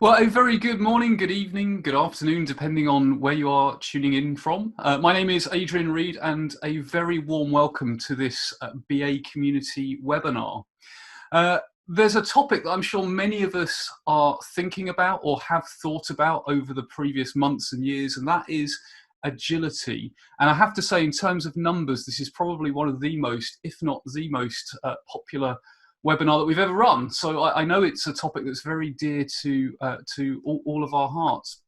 Well, a very good morning, good evening, good afternoon, depending on where you are tuning in from. My name is Adrian Reed, and a very warm welcome to this BA Community webinar. There's a topic that I'm sure many of us are thinking about or have thought about over the previous months and years, and that is agility. And I have to say, in terms of numbers, this is probably one of the most, if not the most popular webinar that we've ever run. So I know it's a topic that's very dear to all of our hearts.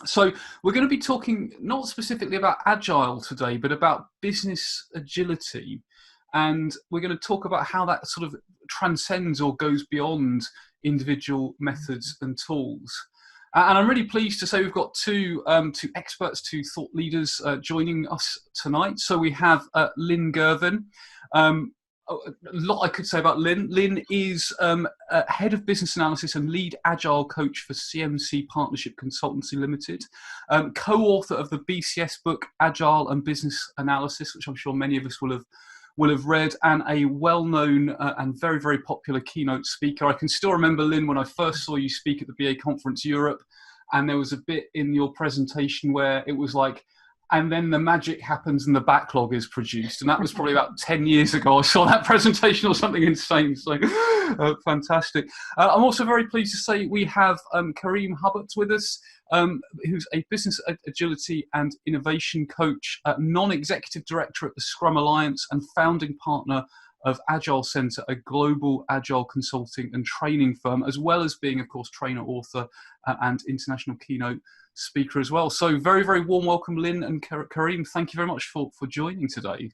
So we're going to be talking not specifically about Agile today, but about business agility. And we're going to talk about how that sort of transcends or goes beyond individual methods and tools. And I'm really pleased to say we've got two experts, two thought leaders joining us tonight. So we have Lynn Girvan. A lot I could say about Lynn. Lynn is head of business analysis and lead agile coach for CMC Partnership Consultancy Limited, co-author of the BCS book Agile and Business Analysis, which I'm sure many of us will have read, and a well-known and very, very popular keynote speaker. I can still remember, Lynn, when I first saw you speak at the BA Conference Europe, and there was a bit in your presentation where it was like, and then the magic happens and the backlog is produced. And that was probably about 10 years ago. I saw that presentation or something insane. So fantastic. I'm also very pleased to say we have Karim Harbott with us, who's a business agility and innovation coach, non-executive director at the Scrum Alliance and founding partner of Agile Center, a global agile consulting and training firm, as well as being, of course, trainer, author, and international keynote speaker as well. So very, very warm welcome, Lynn and Karim. Thank you very much for joining today.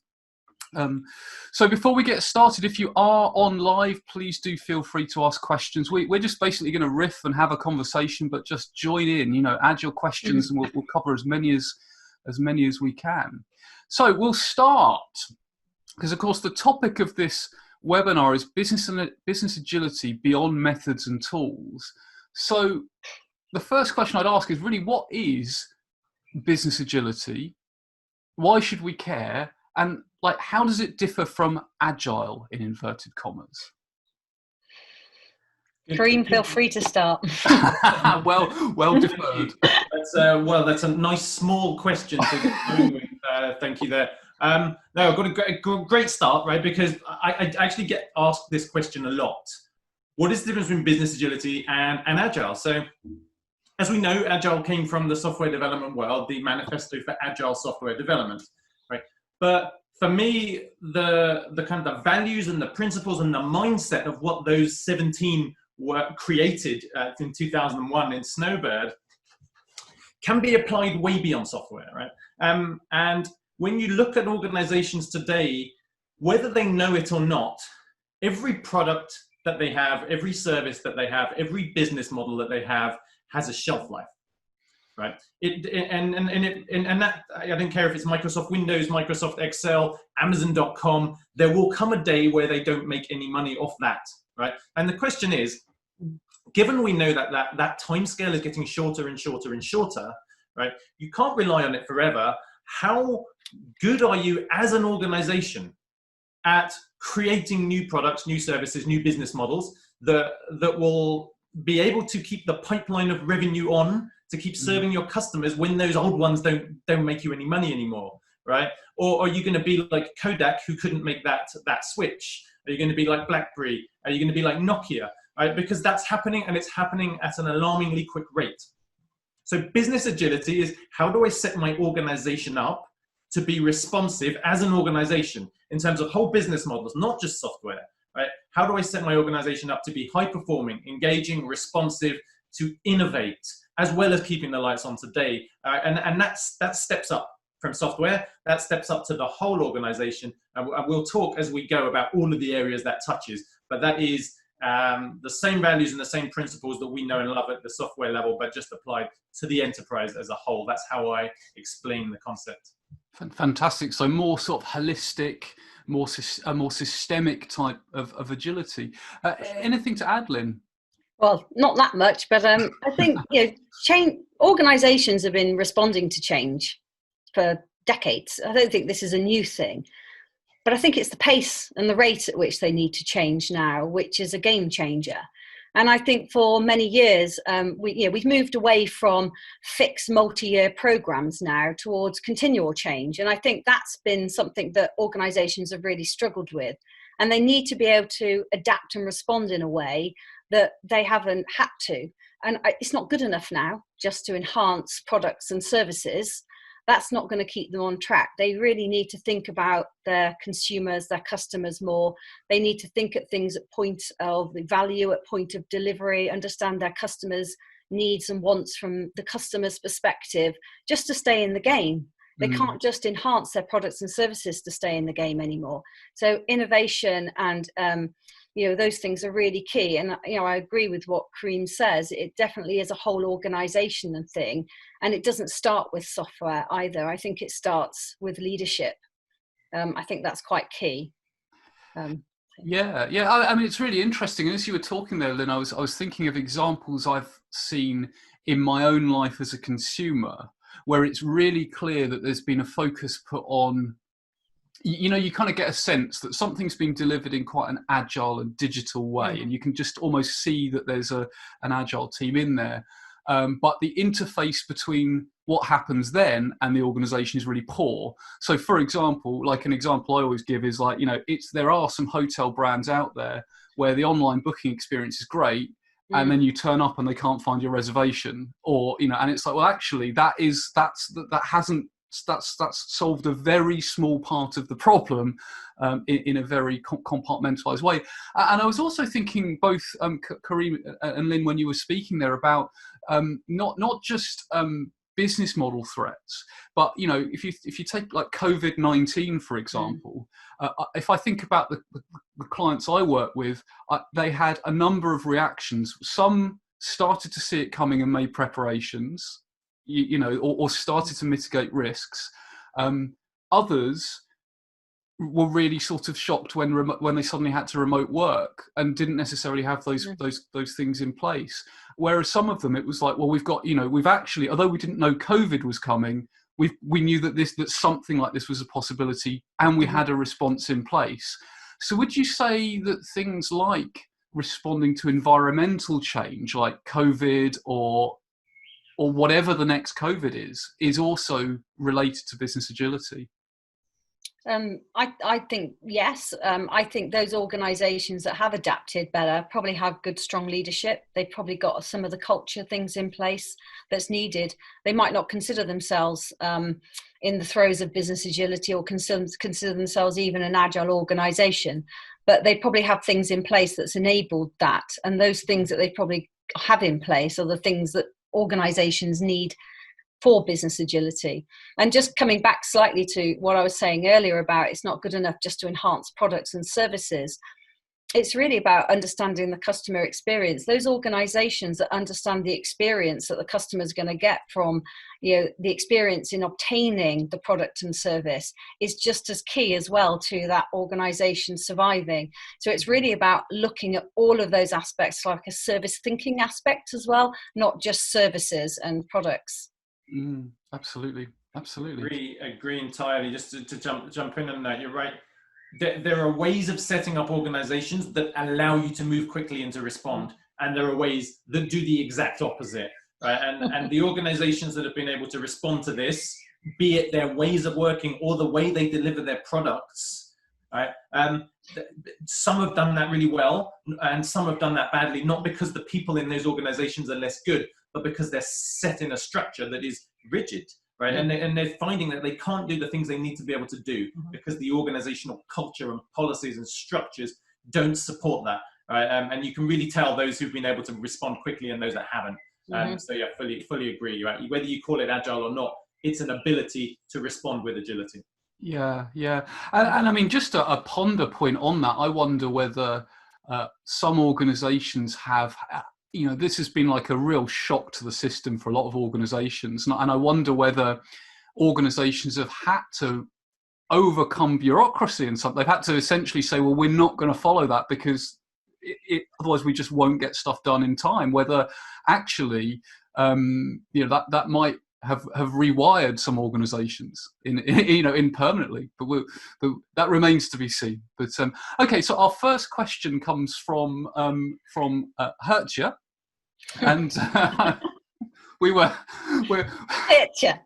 So before we get started, if you are on live, please do feel free to ask questions. We're just basically going to riff and have a conversation, but just join in, add your questions and we'll cover as many as we can. So we'll start, because of course the topic of this webinar is business agility beyond methods and tools. So the first question I'd ask is really, what is business agility? Why should we care? And how does it differ from agile, in inverted commas? Karim, feel free to start. well deferred. That's a nice small question to get going with. Thank you there. No, I've got a great start, right? Because I actually get asked this question a lot. What is the difference between business agility and agile? So, as we know, Agile came from the software development world, the Manifesto for Agile Software Development, right? But for me, the kind of the values and the principles and the mindset of what those 17 were created in 2001 in Snowbird can be applied way beyond software, right? And when you look at organizations today, whether they know it or not, every product that they have, every service that they have, every business model that they have has a shelf life, right? And that, I don't care if it's Microsoft Windows, Microsoft Excel, Amazon.com, there will come a day where they don't make any money off that, right? And the question is, given we know that time scale is getting shorter and shorter and shorter, right? You can't rely on it forever. How good are you as an organization at creating new products, new services, new business models that will be able to keep the pipeline of revenue on, to keep serving your customers when those old ones don't make you any money anymore, right? Or are you going to be like Kodak, who couldn't make that switch? Are you going to be like BlackBerry? Are you going to be like Nokia? Right? Because that's happening, and it's happening at an alarmingly quick rate. So business agility is, how do I set my organization up to be responsive as an organization in terms of whole business models, not just software, right? How do I set my organization up to be high performing, engaging, responsive, to innovate, as well as keeping the lights on today? And that steps up from software, that steps up to the whole organization. And we'll talk as we go about all of the areas that touches, but that is the same values and the same principles that we know and love at the software level, but just applied to the enterprise as a whole. That's how I explain the concept. Fantastic. So more sort of holistic, a more systemic type of agility. Anything to add, Lynn? Well, not that much, but I think change. Organisations have been responding to change for decades. I don't think this is a new thing, but I think it's the pace and the rate at which they need to change now, which is a game changer. And I think for many years, we've moved away from fixed multi-year programs now towards continual change. And I think that's been something that organizations have really struggled with. And they need to be able to adapt and respond in a way that they haven't had to. And it's not good enough now just to enhance products and services. That's not going to keep them on track. They really need to think about their consumers, their customers more. They need to think at things at point of the value, at point of delivery, understand their customers' needs and wants from the customer's perspective, just to stay in the game. They can't just enhance their products and services to stay in the game anymore. So innovation and those things are really key. And I agree with what Karim says. It definitely is a whole organization and thing, and it doesn't start with software either. I think it starts with leadership. I think that's quite key. I mean, it's really interesting. And as you were talking there, Lynn, I was thinking of examples I've seen in my own life as a consumer, where it's really clear that there's been a focus put on, you kind of get a sense that something's been delivered in quite an agile and digital way, and you can just almost see that there's an agile team in there. But the interface between what happens then and the organization is really poor. So for example, like an example I always give is like, there are some hotel brands out there where the online booking experience is great, and then you turn up and they can't find your reservation, or and it's like, well, actually that's solved a very small part of the problem in a very compartmentalized way. And I was also thinking, both Karim and Lynn, when you were speaking there, about not just business model threats, but if you take like COVID-19 for example, if I think about the clients I work with, they had a number of reactions. Some started to see it coming and made preparations, or started to mitigate risks. Others were really sort of shocked when they suddenly had to remote work and didn't necessarily have those things in place. Whereas some of them, it was like, well, we've actually, although we didn't know COVID was coming, we knew that something like this was a possibility, and we had a response in place. So would you say that things like responding to environmental change, like COVID or whatever the next COVID is also related to business agility? I think yes. I think those organizations that have adapted better probably have good, strong leadership. They've probably got some of the culture things in place that's needed. They might not consider themselves in the throes of business agility, or consider themselves even an agile organization, but they probably have things in place that's enabled that. And those things that they probably have in place are the things that organizations need for business agility. And just coming back slightly to what I was saying earlier about it's not good enough just to enhance products and services. It's really about understanding the customer experience. Those organizations that understand the experience that the customer is going to get from, the experience in obtaining the product and service is just as key as well to that organization surviving. So it's really about looking at all of those aspects, like a service thinking aspect as well, not just services and products. Absolutely. Agree entirely. Just to jump in on that, you're right. There are ways of setting up organizations that allow you to move quickly and to respond, and there are ways that do the exact opposite, right? And the organizations that have been able to respond to this, be it their ways of working or the way they deliver their products, right? Some have done that really well, and some have done that badly, not because the people in those organizations are less good, but because they're set in a structure that is rigid, right? And they're finding that they can't do the things they need to be able to do because the organizational culture and policies and structures don't support that, right? And you can really tell those who've been able to respond quickly and those that haven't. So yeah, fully agree. Right? Whether you call it agile or not, it's an ability to respond with agility. Yeah. And I mean, just a ponder point on that, I wonder whether some organizations have, this has been like a real shock to the system for a lot of organizations. And I wonder whether organizations have had to overcome bureaucracy and something. They've had to essentially say, well, we're not going to follow that because otherwise we just won't get stuff done in time. Whether actually, that might have rewired some organisations in permanently, but that remains to be seen. But okay, so our first question comes from Hertja, and we're Hertja.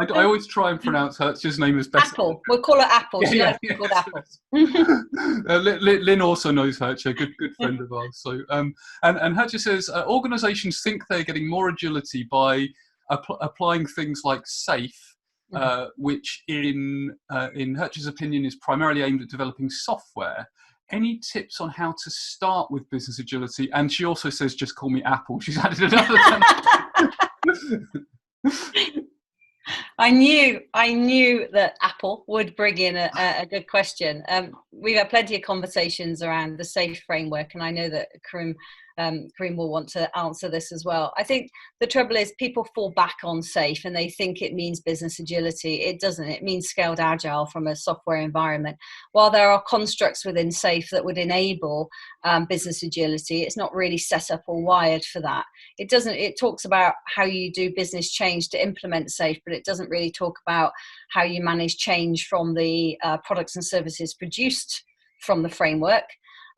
I always try and pronounce Hertja's name as best. Apple. We'll call her Apple. She likes to be called Apple. Lynn also knows Hertja, good friend of ours. So, and Hertja says organisations think they're getting more agility by applying things like SAFE, which in Hertja's opinion is primarily aimed at developing software. Any tips on how to start with business agility? And she also says, just call me Apple. She's added another I knew that Apple would bring in a good question. We've had plenty of conversations around the SAFE framework, and I know that Karim will want to answer this as well. I think the trouble is people fall back on SAFE and they think it means business agility. It doesn't. It means scaled agile from a software environment. While there are constructs within SAFE that would enable business agility, it's not really set up or wired for that. It doesn't. It talks about how you do business change to implement SAFE, but it doesn't really talk about how you manage change from the products and services produced from the framework.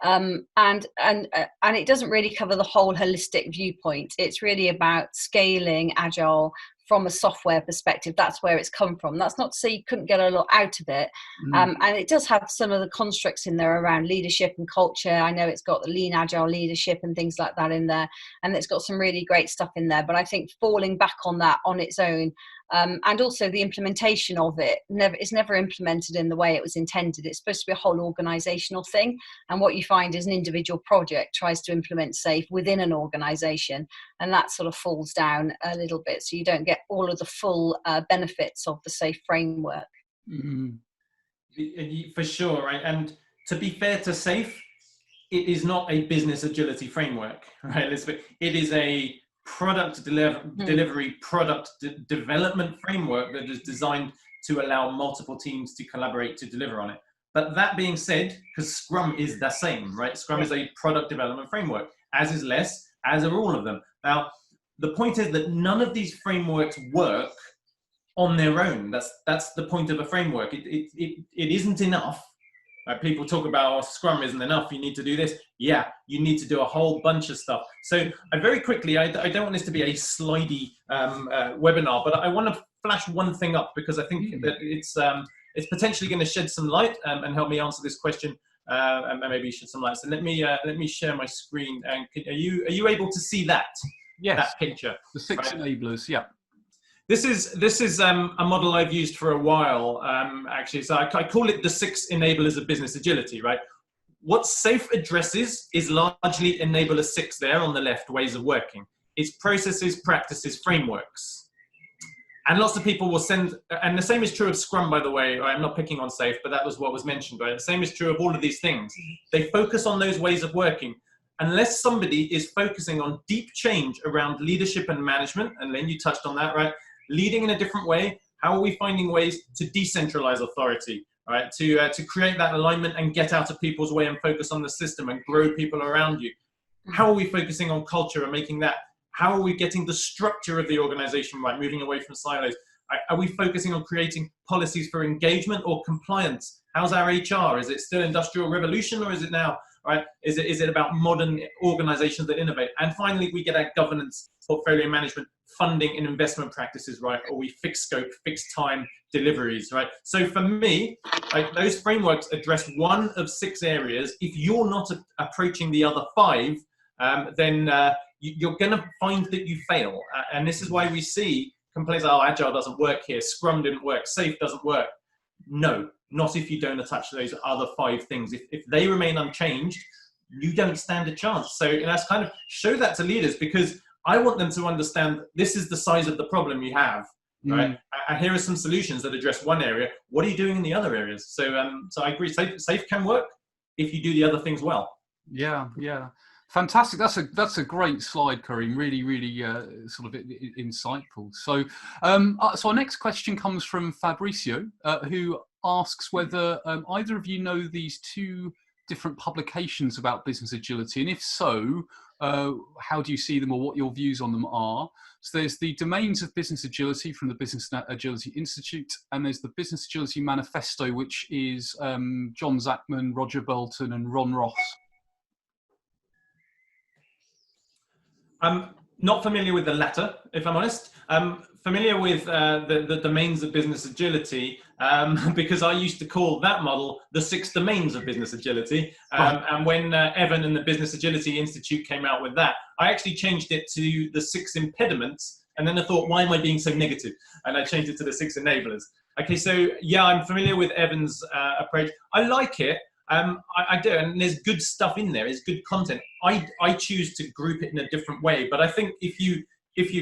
And it doesn't really cover the whole holistic viewpoint. It's really about scaling agile from a software perspective. That's where it's come from. That's not to say you couldn't get a lot out of it. And it does have some of the constructs in there around leadership and culture. I know it's got the lean agile leadership and things like that in there, and it's got some really great stuff in there. But I think falling back on that on its own, and also the implementation of it is never implemented in the way it was intended. It's supposed to be a whole organizational thing, and what you find is an individual project tries to implement SAFE within an organization, and that sort of falls down a little bit, so you don't get all of the full benefits of the SAFE framework. For sure, right? And to be fair to SAFE, it is not a business agility framework, right, Elizabeth? It is a product delivery, product development framework that is designed to allow multiple teams to collaborate to deliver on it. But that being said, because Scrum is the same, right? Scrum is a product development framework, as is LESS, as are all of them. Now, the point is that none of these frameworks work on their own. That's the point of a framework. It isn't enough. People talk about, oh, Scrum isn't enough, you need to do this. Yeah, you need to do a whole bunch of stuff. So very quickly, I don't want this to be a slidey webinar, but I want to flash one thing up because I think that it's potentially going to shed some light and help me answer this question and maybe shed some light. So let me share my screen. And are you able to see that? Yes. That picture. The 6 enablers, yeah. This is a model I've used for a while, actually. So I call it the 6 enablers of business agility, right? What SAFE addresses is largely enabler 6 there on the left, ways of working. It's processes, practices, frameworks. And lots of people will send, and the same is true of Scrum, by the way. I'm not picking on SAFE, but that was what was mentioned, right? The same is true of all of these things. They focus on those ways of working. Unless somebody is focusing on deep change around leadership and management, and Lynn, you touched on that, right? Leading in a different way, how are we finding ways to decentralize authority, right? To create that alignment and get out of people's way and focus on the system and grow people around you. How are we focusing on culture and making that? How are we getting the structure of the organization right, moving away from silos? Are we focusing on creating policies for engagement or compliance? How's our HR? Is it still industrial revolution or is it now, right? Is it about modern organizations that innovate? And finally, we get our governance, portfolio management, funding and investment practices, right? Or we fix scope, fixed time deliveries, right? So for me, like, those frameworks address one of 6 areas. If you're not approaching the other 5, then you're going to find that you fail. And this is why we see complaints, oh, Agile doesn't work here, Scrum didn't work, SAFE doesn't work. No, not if you don't attach those other 5 things. If they remain unchanged, you don't stand a chance. So let's kind of show that to leaders, because I want them to understand this is the size of the problem you have, right? And here are some solutions that address one area. What are you doing in the other areas? So I agree, SAFE can work if you do the other things well. Yeah. Fantastic. That's a great slide, Karim. Really, sort of insightful. So, so our next question comes from Fabricio, who asks whether either of you know these 2 different publications about business agility, and if so, how do you see them, or what your views on them are. So there's the Domains of Business Agility from the Business Agility Institute, and there's the Business Agility Manifesto, which is John Zachman, Roger Bolton, and Ron Ross. I'm not familiar with the latter, if I'm honest. I'm familiar with the domains of business agility because I used to call that model the 6 domains of business agility. And when Evan and the Business Agility Institute came out with that, I actually changed it to the 6 impediments. And then I thought, why am I being so negative? And I changed it to the 6 enablers. Okay, so yeah, I'm familiar with Evan's approach. I like it. I do, and there's good stuff in there. There's good content. I choose to group it in a different way, but I think if you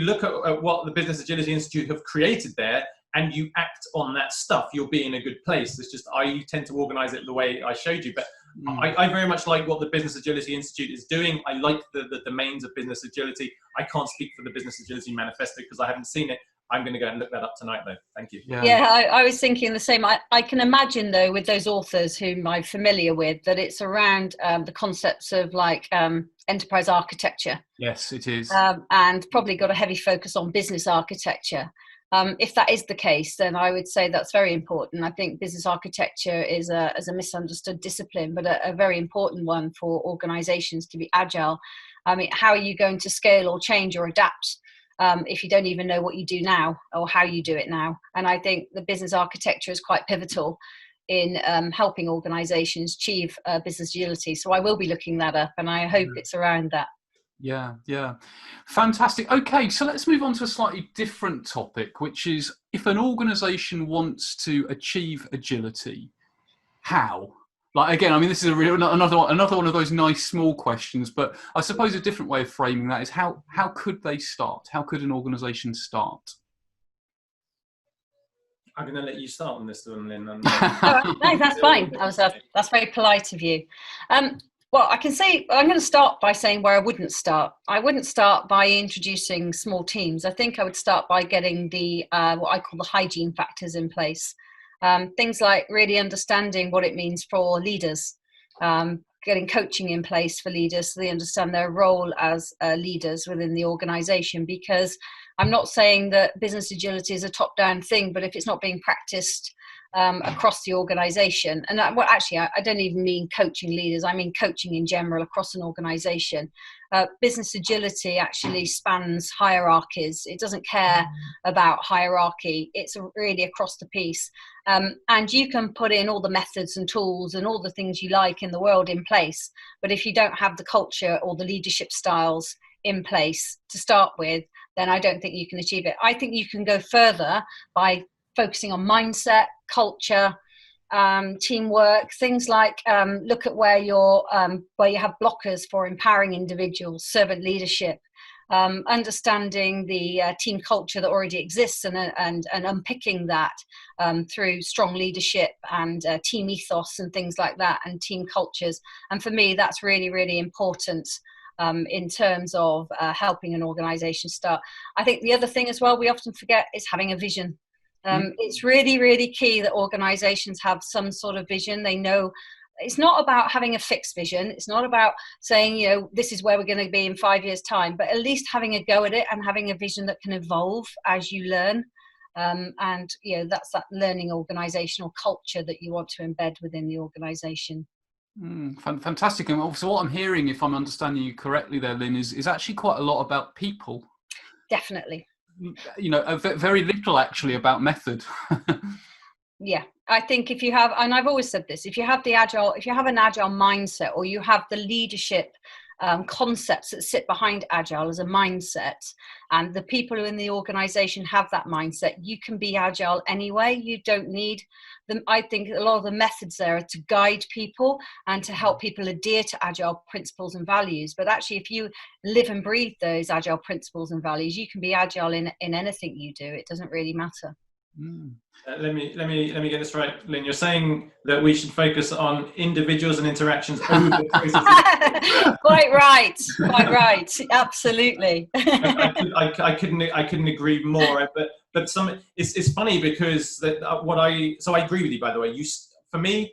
look at what the Business Agility Institute have created there, and you act on that stuff, you'll be in a good place. It's just I tend to organize it the way I showed you, but I very much like what the Business Agility Institute is doing. I like the domains of business agility. I can't speak for the Business Agility Manifesto because I haven't seen it. I'm going to go and look that up tonight, though. Thank you. Yeah, I was thinking the same. I can imagine, though, with those authors whom I'm familiar with, that it's around the concepts of like enterprise architecture. Yes, it is. And probably got a heavy focus on business architecture. If that is the case, then I would say that's very important. I think business architecture is a misunderstood discipline, but a very important one for organizations to be agile. I mean, how are you going to scale or change or adapt if you don't even know what you do now or how you do it now? And I think the business architecture is quite pivotal in helping organizations achieve business agility. So I will be looking that up, and I hope it's around that. Yeah. Fantastic. Okay, so let's move on to a slightly different topic, which is if an organization wants to achieve agility, how? Like, again, I mean, this is another one of those nice small questions, but I suppose a different way of framing that is how could they start? How could an organization start? I'm going to let you start on this one, Lynn. No, that's fine. That's very polite of you. Well, I can say I'm going to start by saying where I wouldn't start. I wouldn't start by introducing small teams. I think I would start by getting the what I call the hygiene factors in place. Things like really understanding what it means for leaders, getting coaching in place for leaders so they understand their role as leaders within the organization. Because I'm not saying that business agility is a top-down thing, but if it's not being practiced across the organization, and I don't even mean coaching leaders, I mean coaching in general across an organization. Business agility actually spans hierarchies. It doesn't care about hierarchy. It's really across the piece. And you can put in all the methods and tools and all the things you like in the world in place, but if you don't have the culture or the leadership styles in place to start with, then I don't think you can achieve it. I think you can go further by focusing on mindset, culture, teamwork, things like look at where you have blockers for empowering individuals, servant leadership, understanding the team culture that already exists and unpicking that through strong leadership and team ethos and things like that, and team cultures. And for me, that's really, really important in terms of helping an organization start. I think the other thing as well we often forget is having a vision. It's really, really key that organizations have some sort of vision. They know it's not about having a fixed vision. It's not about saying, this is where we're going to be in 5 years' time, but at least having a go at it and having a vision that can evolve as you learn. And that's that learning organizational culture that you want to embed within the organization. Fantastic. And so what I'm hearing, if I'm understanding you correctly there, Lynn, is actually quite a lot about people. Definitely. Very little actually about method. Yeah, I think if you have, and I've always said this, if you have an agile mindset, or you have the leadership concepts that sit behind agile as a mindset, and the people in the organization have that mindset, you can be agile anyway. You don't need them. I think a lot of the methods there are to guide people and to help people adhere to agile principles and values. But actually, if you live and breathe those agile principles and values, you can be agile in anything you do. It doesn't really matter. Let me get this right, Lynn. You're saying that we should focus on individuals and interactions over processes. Quite right. Absolutely. I couldn't agree more. But it's funny because I agree with you. By the way, for me,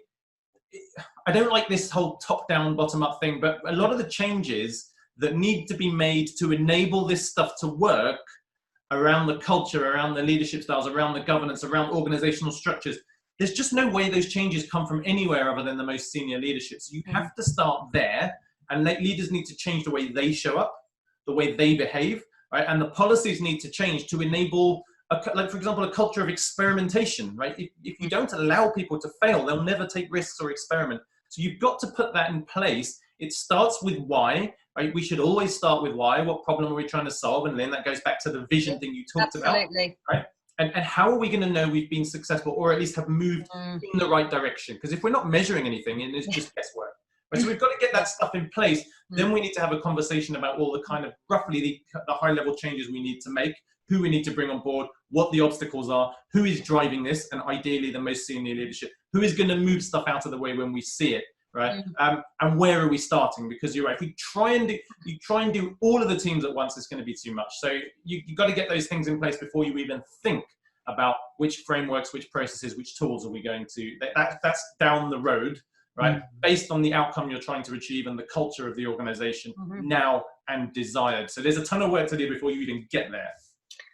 I don't like this whole top-down, bottom-up thing. But a lot of the changes that need to be made to enable this stuff to work around the culture, around the leadership styles, around the governance, around organizational structures. There's just no way those changes come from anywhere other than the most senior leadership. So you have to start there, and leaders need to change the way they show up, the way they behave, right? And the policies need to change to enable, like for example, a culture of experimentation, right? If you don't allow people to fail, they'll never take risks or experiment. So you've got to put that in place. It starts with why, right? We should always start with why. What problem are we trying to solve? And then that goes back to the vision thing you talked about, right? And how are we going to know we've been successful, or at least have moved in the right direction? Because if we're not measuring anything, and it's just guesswork. Right? So we've got to get that stuff in place. Then we need to have a conversation about all the kind of roughly the high level changes we need to make, who we need to bring on board, what the obstacles are, who is driving this, and ideally the most senior leadership, who is going to move stuff out of the way when we see it, right? And where are we starting? Because you're right, if you try and do all of the teams at once, it's going to be too much. So you've got to get those things in place before you even think about which frameworks, which processes, which tools are we going to, that's down the road, right? Based on the outcome you're trying to achieve and the culture of the organization now and desired. So there's a ton of work to do before you even get there.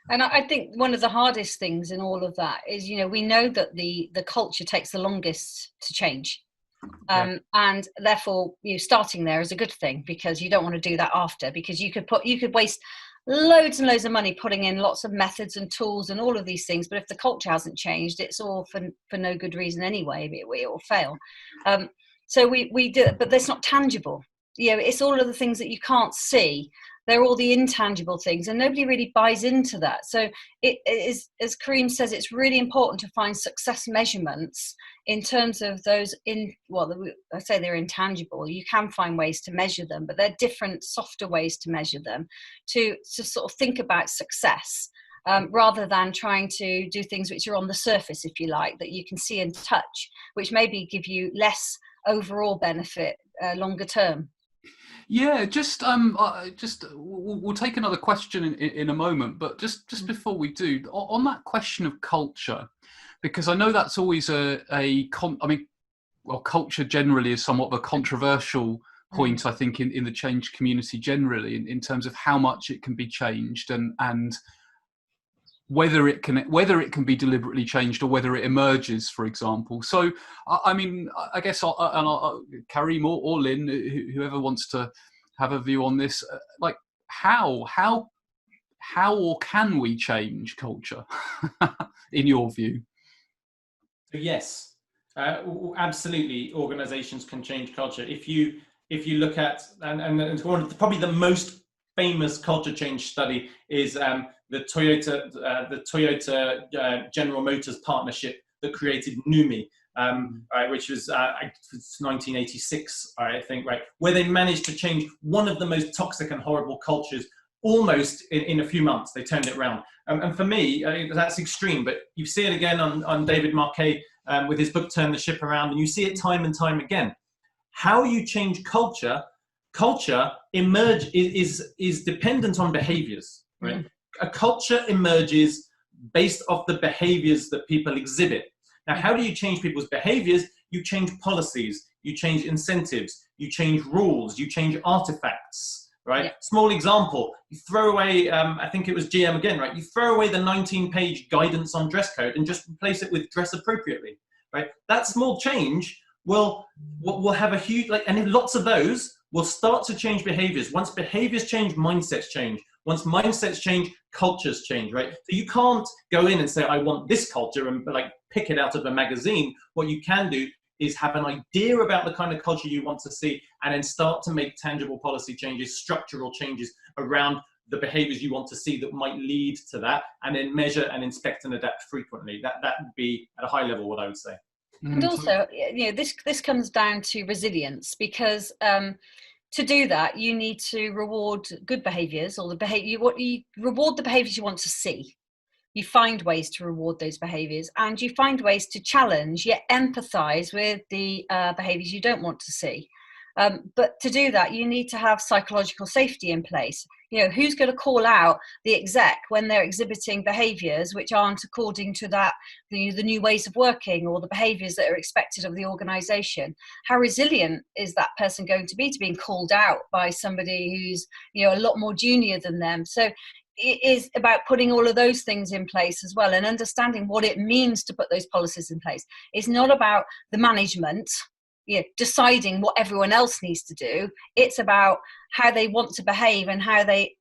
And I think one of the hardest things in all of that is, we know that the culture takes the longest to change. And therefore, starting there is a good thing, because you don't want to do that after, because you could waste loads and loads of money putting in lots of methods and tools and all of these things. But if the culture hasn't changed, it's all for no good reason anyway. It will fail. So we do it, but that's not tangible. It's all of the things that you can't see. They're all the intangible things, and nobody really buys into that. So it is, as Karim says, it's really important to find success measurements in terms of those I say they're intangible. You can find ways to measure them, but they're different, softer ways to measure them, to sort of think about success, rather than trying to do things which are on the surface, if you like, that you can see and touch, which maybe give you less overall benefit longer term. Yeah, we'll take another question in a moment, but just before we do, on that question of culture, because I know that's always culture generally is somewhat of a controversial point, I think, in the change community generally, in terms of how much it can be changed and whether it can be deliberately changed or whether it emerges, for example. So, I guess, Karim or Lynn, whoever wants to have a view on this, like how or can we change culture, in your view? Yes, absolutely. Organizations can change culture. If you look at, and one of probably the most famous culture change study is the Toyota General Motors partnership that created NUMMI, which was 1986, I think, right, where they managed to change one of the most toxic and horrible cultures almost in a few months. They turned it around. And for me, that's extreme, but you see it again on David Marquet with his book, Turn the Ship Around, and you see it time and time again. How you change culture is dependent on behaviors, right? A culture emerges based off the behaviors that people exhibit. Now, how do you change people's behaviors? You change policies, you change incentives, you change rules, you change artifacts, right? Yeah. Small example, you throw away, I think it was GM again, right? You throw away the 19-page guidance on dress code and just replace it with dress appropriately, right? That small change will have a huge, and lots of those will start to change behaviors. Once behaviors change, mindsets change. Once mindsets change, cultures change, right? So you can't go in and say, I want this culture and pick it out of a magazine. What you can do is have an idea about the kind of culture you want to see and then start to make tangible policy changes, structural changes around the behaviors you want to see that might lead to that, and then measure and inspect and adapt frequently. That would be at a high level what I would say. And also, this comes down to resilience, because to do that, you need to reward good behaviours, or you reward the behaviours you want to see. You find ways to reward those behaviours, and you find ways to challenge yet empathise with the behaviours you don't want to see. But to do that, you need to have psychological safety in place. Who's going to call out the exec when they're exhibiting behaviours which aren't according to the new ways of working or the behaviours that are expected of the organisation? How resilient is that person going to be to being called out by somebody who's a lot more junior than them? So it is about putting all of those things in place as well, and understanding what it means to put those policies in place. It's not about the management deciding what everyone else needs to do. It's about how they want to behave and how they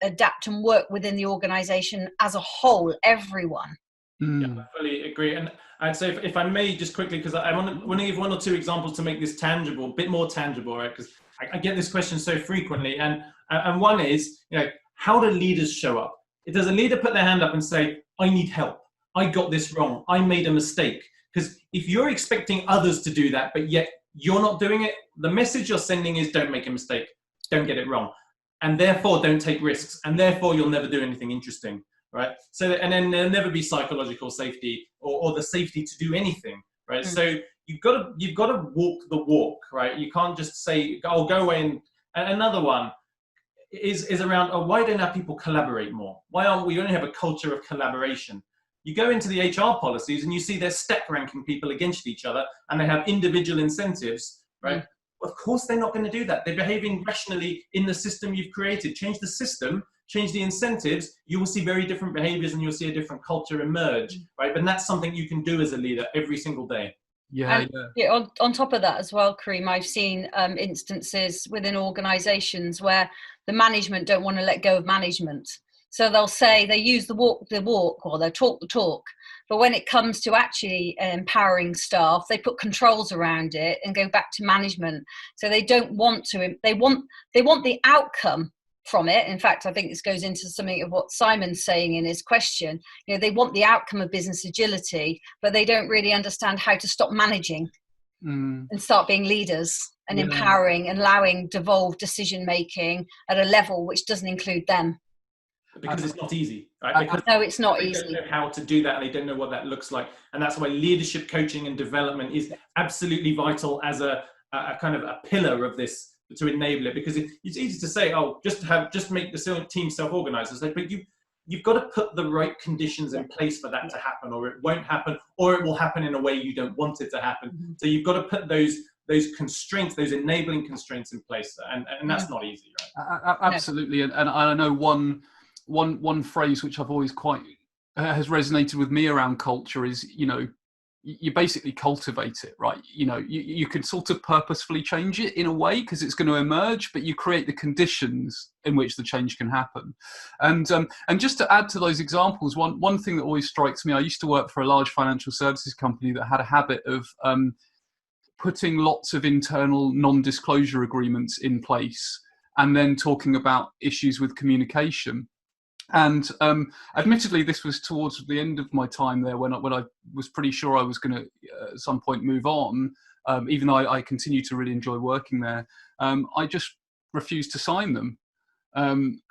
adapt and work within the organisation as a whole, everyone. Yeah, I fully agree. And I'd say, if I may, just quickly, because I want to give one or two examples to make this tangible, a bit more tangible, right? Because I get this question so frequently. And one is, how do leaders show up? Does a leader put their hand up and say, I need help, I got this wrong, I made a mistake? Because if you're expecting others to do that, but yet you're not doing it, the message you're sending is, don't make a mistake, don't get it wrong, and therefore don't take risks, and therefore you'll never do anything interesting, right? So, and then there'll never be psychological safety or the safety to do anything, right? So you've got to walk the walk, right? You can't just say, "Oh, go away." And another one is around, why don't our people collaborate more? Why aren't we only have a culture of collaboration? You go into the HR policies and you see they're step ranking people against each other, and they have individual incentives, right? Of course, they're not going to do that. They're behaving rationally in the system you've created. Change the system, change the incentives, you will see very different behaviors, and you'll see a different culture emerge, right? But that's something you can do as a leader every single day. Yeah. On top of that as well, Karim, I've seen instances within organisations where the management don't want to let go of management. So they'll say, they use the walk, or they'll talk the talk. But when it comes to actually empowering staff, they put controls around it and go back to management. So they don't want to, they want the outcome from it. In fact, I think this goes into something of what Simon's saying in his question. They want the outcome of business agility, but they don't really understand how to stop managing and start being leaders and empowering and allowing devolved decision making at a level which doesn't include them. Because it's not easy, right? Because no, it's not they easy. They don't know how to do that, and they don't know what that looks like. And that's why leadership coaching and development is absolutely vital as a kind of a pillar of this, to enable it. Because it's easy to say, just make the team self-organized. But you've got to put the right conditions in place for that to happen, or it won't happen, or it will happen in a way you don't want it to happen. So you've got to put those constraints, those enabling constraints in place, and that's not easy, right? Absolutely. And I know one phrase which I've always has resonated with me around culture is, you basically cultivate it, right? You can sort of purposefully change it in a way because it's going to emerge, but you create the conditions in which the change can happen. And just to add to those examples, one thing that always strikes me, I used to work for a large financial services company that had a habit of putting lots of internal non-disclosure agreements in place and then talking about issues with communication. And admittedly, this was towards the end of my time there when I was pretty sure I was going to at some point move on, even though I continue to really enjoy working there. I just refused to sign them, and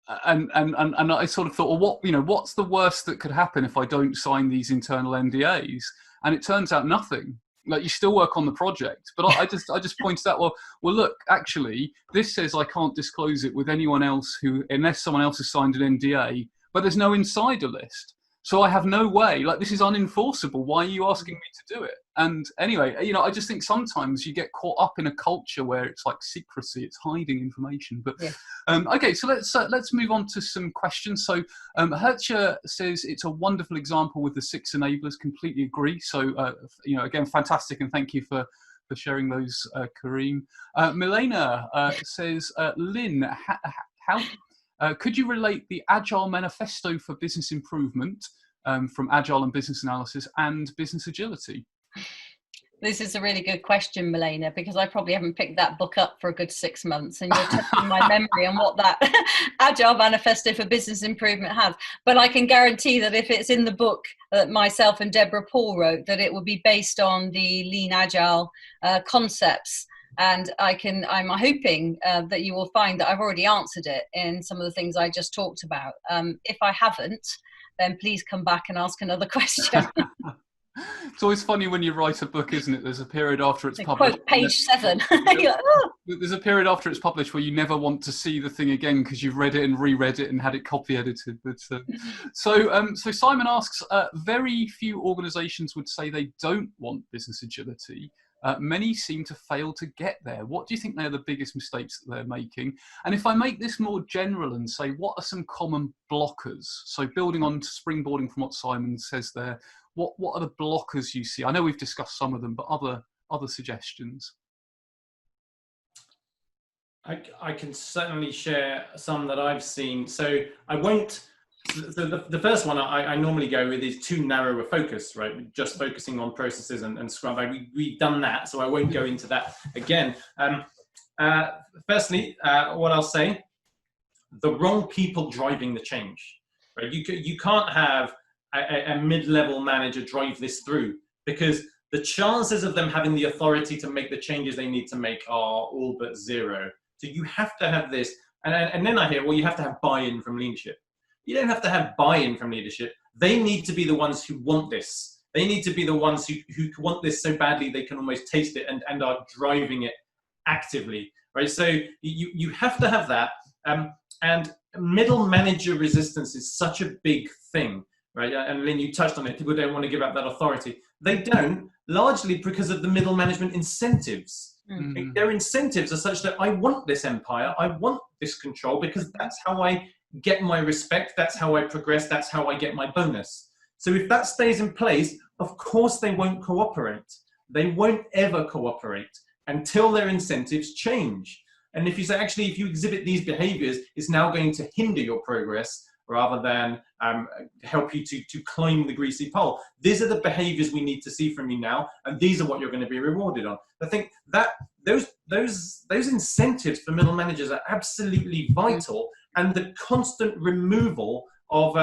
I sort of thought, well, what's the worst that could happen if I don't sign these internal NDAs? And it turns out nothing. Like, you still work on the project, but I just pointed out, well, look, actually, this says I can't disclose it with anyone else unless someone else has signed an NDA, but there's no insider list. So I have no way, this is unenforceable. Why are you asking me to do it? And anyway, I just think sometimes you get caught up in a culture where it's like secrecy, it's hiding information. But okay, so let's move on to some questions. So Hertje says it's a wonderful example with the 6 enablers. Completely agree. So again, fantastic, and thank you for sharing those, Karim. Milena says, Lynn, how could you relate the Agile Manifesto for business improvement from Agile and business analysis and business agility? This is a really good question, Milena, because I probably haven't picked that book up for a good 6 months, and you're testing my memory on what that Agile Manifesto for business improvement has. But I can guarantee that if it's in the book that myself and Deborah Paul wrote, that it will be based on the Lean Agile concepts. And I'm hoping that you will find that I've already answered it in some of the things I just talked about. If I haven't, then please come back and ask another question. It's always funny when you write a book, isn't it? There's a period after it's published. Quote page 7. You're like, oh. There's a period after it's published where you never want to see the thing again because you've read it and reread it and had it copy edited. But, so Simon asks, very few organisations would say they don't want business agility. Many seem to fail to get there. What do you think they're the biggest mistakes that they're making? And if I make this more general and say, what are some common blockers? So building on springboarding from what Simon says there, what are the blockers you see? I know we've discussed some of them, but other suggestions? I can certainly share some that I've seen. So I won't, the first one I normally go with is too narrow a focus, right? Just focusing on processes and Scrum. We've done that, so I won't go into that again. Firstly, what I'll say, the wrong people driving the change, right? You can't have a mid-level manager drive this through, because the chances of them having the authority to make the changes they need to make are all but zero. So you have to have this, and then I hear, well, you have to have buy-in from leadership. You don't have to have buy-in from leadership. They need to be the ones who want this. They need to be the ones who want this so badly they can almost taste it and are driving it actively, right? So you have to have that. And middle manager resistance is such a big thing, right? And Lynn, you touched on it. People don't want to give up that authority. They don't, largely because of the middle management incentives. Mm-hmm. Their incentives are such that I want this empire, I want this control, because that's how I get my respect, that's how I progress, that's how I get my bonus. So if that stays in place, of course they won't cooperate. They won't ever cooperate until their incentives change. And if you say, actually, if you exhibit these behaviors, it's now going to hinder your progress rather than help you to climb the greasy pole. These are the behaviors we need to see from you now, and these are what you're going to be rewarded on. I think that those incentives for middle managers are absolutely vital, and the constant removal of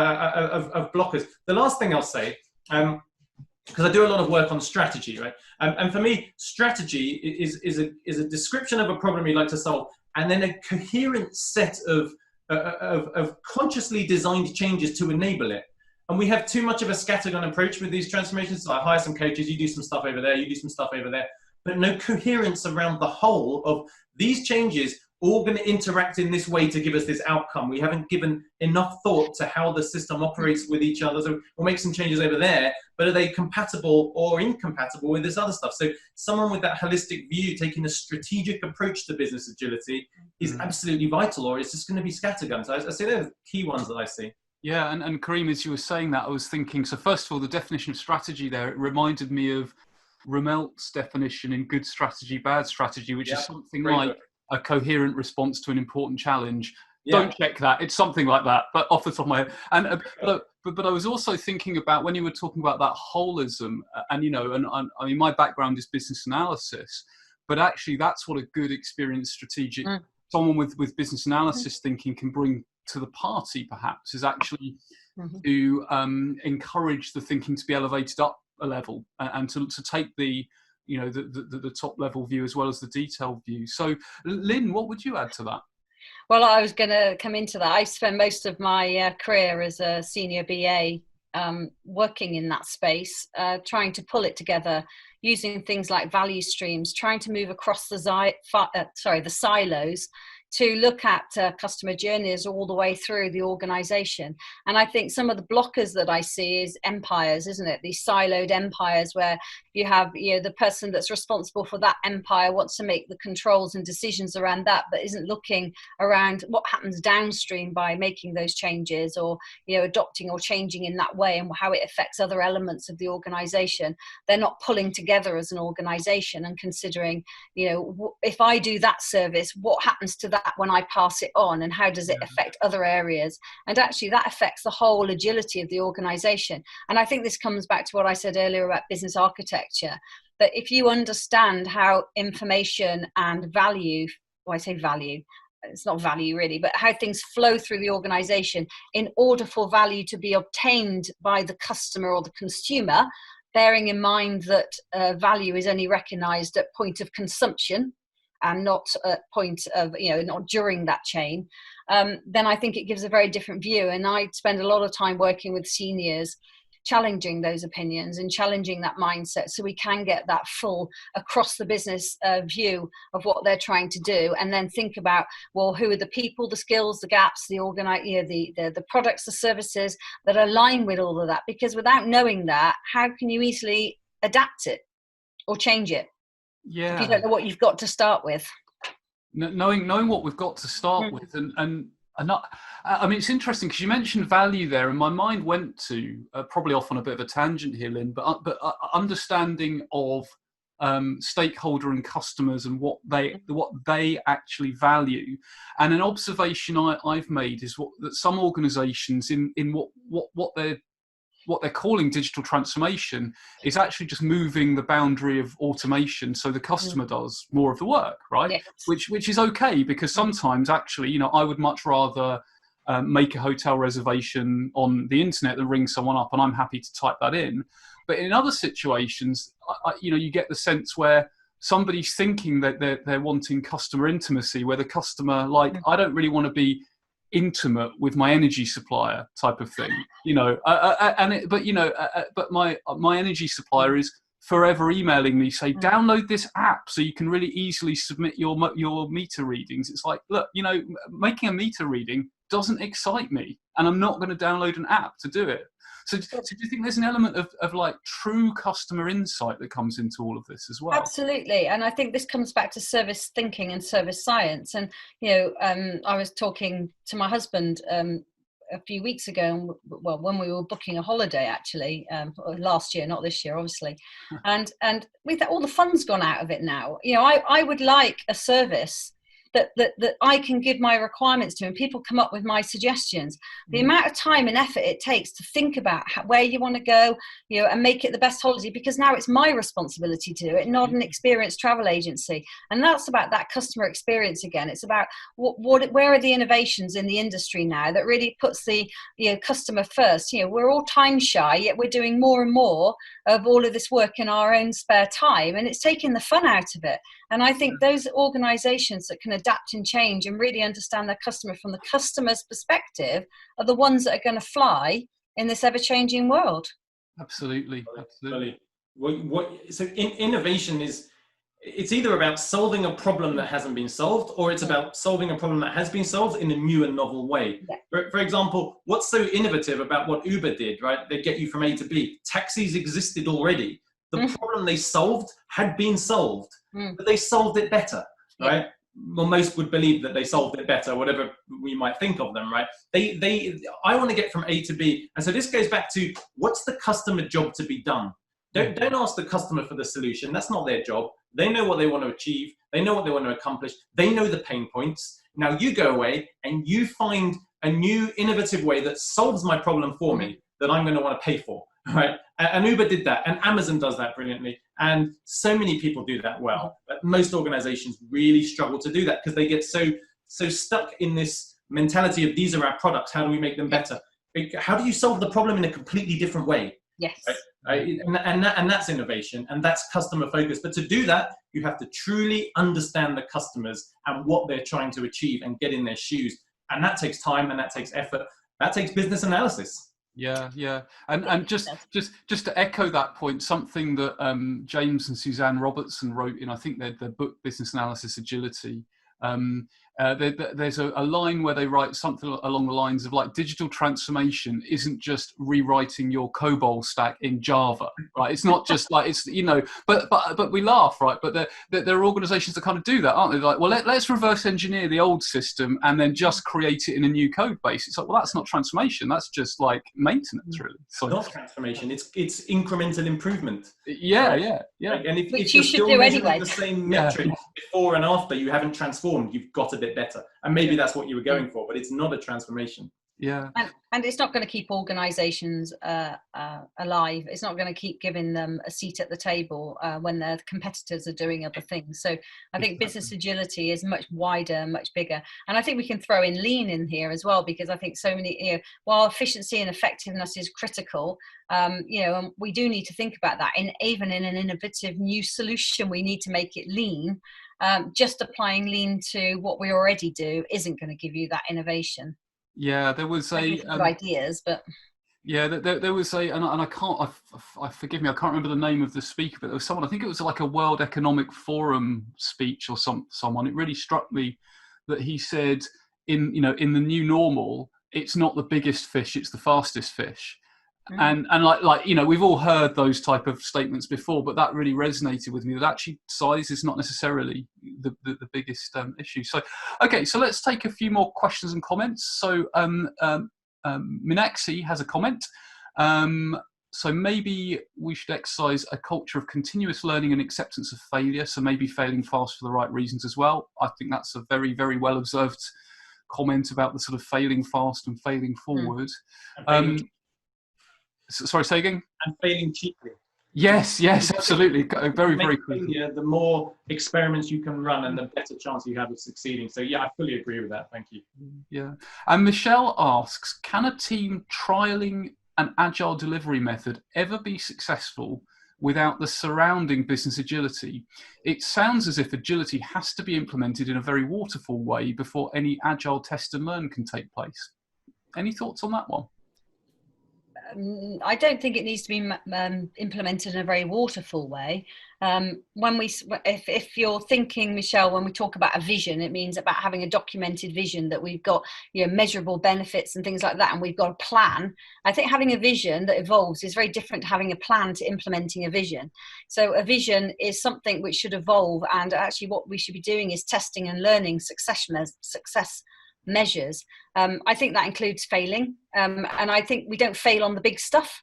blockers. The last thing I'll say, because I do a lot of work on strategy, right? And for me, strategy is a description of a problem you'd like to solve, and then a coherent set of consciously designed changes to enable it. And we have too much of a scattergun approach with these transformations. So I hire some coaches, you do some stuff over there, you do some stuff over there, but no coherence around the whole of these changes all going to interact in this way to give us this outcome. We haven't given enough thought to how the system operates with each other. So we'll make some changes over there, but are they compatible or incompatible with this other stuff? So someone with that holistic view, taking a strategic approach to business agility is absolutely vital, or it's just going to be scattergun. So I say they're the key ones that I see. Yeah, and Karim, as you were saying that, I was thinking, so first of all, the definition of strategy there, it reminded me of Rummelt's definition in Good Strategy, Bad Strategy, which is something like a coherent response to an important challenge. Don't check that. It's something like that, but off the top of my head. And but I was also thinking about when you were talking about that holism, and I mean, my background is business analysis, but actually that's what a good experienced strategic someone with business analysis thinking can bring to the party, perhaps, is actually to encourage the thinking to be elevated up a level and to take the top level view as well as the detailed view. So Lynn, what would you add to that? Well, I was going to come into that. I spent most of my career as a senior BA working in that space, trying to pull it together, using things like value streams, trying to move across the silos to look at customer journeys all the way through the organization. And I think some of the blockers that I see is empires, isn't it? These siloed empires where you have, the person that's responsible for that empire wants to make the controls and decisions around that, but isn't looking around what happens downstream by making those changes or, adopting or changing in that way and how it affects other elements of the organization. They're not pulling together as an organization and considering, if I do that service, what happens to that when I pass it on, and how does it affect other areas? And actually that affects the whole agility of the organization. And I think this comes back to what I said earlier about business architecture, that if you understand how information and value, well, I say value, it's not value really, but how things flow through the organization in order for value to be obtained by the customer or the consumer, bearing in mind that value is only recognized at point of consumption and not at point of, not during that chain, then I think it gives a very different view. And I spend a lot of time working with seniors challenging those opinions and challenging that mindset, so we can get that full across the business view of what they're trying to do, and then think about, well, who are the people, the skills, the gaps, the products, the services that align with all of that. Because without knowing that, how can you easily adapt it or change it if you don't know what you've got to start with? Knowing what we've got to start with, and not, I mean, it's interesting because you mentioned value there, and my mind went to probably off on a bit of a tangent here, Lynn, but understanding of stakeholder and customers and what they actually value. And an observation I've made is that some organisations in what they're calling digital transformation is actually just moving the boundary of automation, so the customer does more of the work, right? Yes. Which is okay, because sometimes actually, I would much rather make a hotel reservation on the internet than ring someone up, and I'm happy to type that in. But in other situations, you get the sense where somebody's thinking that they're wanting customer intimacy, where the customer, like, I don't really want to be intimate with my energy supplier type of thing, but my energy supplier is forever emailing me, say, download this app so you can really easily submit your meter readings. It's like, look, making a meter reading doesn't excite me, and I'm not going to download an app to do it. So do you think there's an element of like true customer insight that comes into all of this as well? Absolutely. And I think this comes back to service thinking and service science. And, I was talking to my husband a few weeks ago, when we were booking a holiday, actually, last year, not this year, obviously. And with all the fun's gone out of it now, I would like a service that I can give my requirements to, and people come up with my suggestions. The amount of time and effort it takes to think about where you want to go, and make it the best holiday, because now it's my responsibility to do it, not an experienced travel agency. And that's about that customer experience again. It's about where are the innovations in the industry now that really puts the customer first. We're all time shy, yet we're doing more and more of all of this work in our own spare time, and it's taking the fun out of it. And I think those organizations that can adapt and change and really understand their customer from the customer's perspective are the ones that are going to fly in this ever-changing world. Absolutely. So innovation it's either about solving a problem that hasn't been solved, or it's about solving a problem that has been solved in a new and novel way. Yeah. For example, what's so innovative about what Uber did, right? They get you from A to B. Taxis existed already. The problem they solved had been solved, but they solved it better, right? Well, most would believe that they solved it better, whatever we might think of them, right? I want to get from A to B. And so this goes back to, what's the customer job to be done? Don't ask the customer for the solution. That's not their job. They know what they want to achieve. They know what they want to accomplish. They know the pain points. Now you go away and you find a new innovative way that solves my problem for me that I'm going to want to pay for, right? And Uber did that, and Amazon does that brilliantly. And so many people do that well. But most organizations really struggle to do that because they get so stuck in this mentality of, these are our products. How do we make them better? How do you solve the problem in a completely different way? Yes. Right? And that's innovation, and that's customer focus. But to do that, you have to truly understand the customers and what they're trying to achieve and get in their shoes. And that takes time, and that takes effort. That takes business analysis. Yeah. And just to echo that point, something that James and Suzanne Robertson wrote in, I think their book, Business Analysis Agility, there's a line where they write something along the lines of, like, digital transformation isn't just rewriting your COBOL stack in Java, right? It's not just like, it's, but we laugh, right? But there are organizations that kind of do that, aren't they? Like, well, let's reverse engineer the old system and then just create it in a new code base. It's like, well, that's not transformation. That's just like maintenance, really. So, not transformation. It's incremental improvement. Yeah. And if Which you're you should still do measuring anyway. the same metrics before and after, you haven't transformed. You've got a bit better, and maybe that's what you were going for, but it's not a transformation. Yeah. And it's not going to keep organizations alive. It's not going to keep giving them a seat at the table when their competitors are doing other things. So I think business agility is much wider, much bigger. And I think we can throw in lean in here as well, because I think so many, while efficiency and effectiveness is critical, and we do need to think about that. Even in an innovative new solution, we need to make it lean. Just applying lean to what we already do isn't going to give you that innovation. Yeah, there was ideas, but Yeah, there was and I can't, I forgive me, I can't remember the name of the speaker, but there was someone, I think it was like a World Economic Forum speech or someone. It really struck me that he said, in the new normal, it's not the biggest fish, it's the fastest fish. And like we've all heard those type of statements before, but that really resonated with me, that actually size is not necessarily the biggest issue. So okay, so let's take a few more questions and comments. So Minaxi has a comment. So maybe we should exercise a culture of continuous learning and acceptance of failure. So maybe failing fast for the right reasons as well. I think that's a very, very well observed comment about the sort of failing fast and failing forward. Sorry, say again? And failing cheaply. Yes, absolutely. Very, very crucial. The more experiments you can run and the better chance you have of succeeding. So yeah, I fully agree with that. Thank you. Yeah. And Michelle asks, can a team trialing an agile delivery method ever be successful without the surrounding business agility? It sounds as if agility has to be implemented in a very waterfall way before any agile test and learn can take place. Any thoughts on that one? I don't think it needs to be implemented in a very waterfall way. If you're thinking, Michelle, when we talk about a vision, it means about having a documented vision that we've got, measurable benefits and things like that, and we've got a plan. I think having a vision that evolves is very different to having a plan to implementing a vision. So a vision is something which should evolve, and actually what we should be doing is testing and learning success measures. I think that includes failing, and I think we don't fail on the big stuff.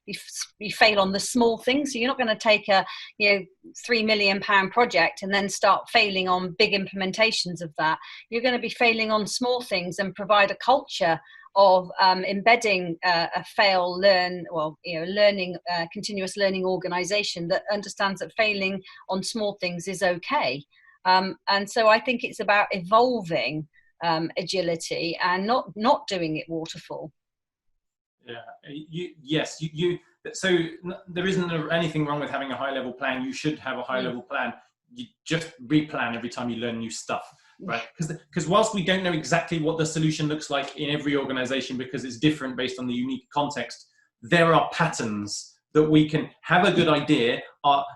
We fail on the small things. So you're not going to take a £3 million project and then start failing on big implementations of that. You're going to be failing on small things and provide a culture of embedding a learning, continuous learning organization that understands that failing on small things is okay. And so I think it's about evolving agility and not doing it waterfall. So there isn't anything wrong with having a high level plan. You should have a high level plan. You just replan every time you learn new stuff, right? Because whilst we don't know exactly what the solution looks like in every organization, because it's different based on the unique context, there are patterns that we can have a good idea.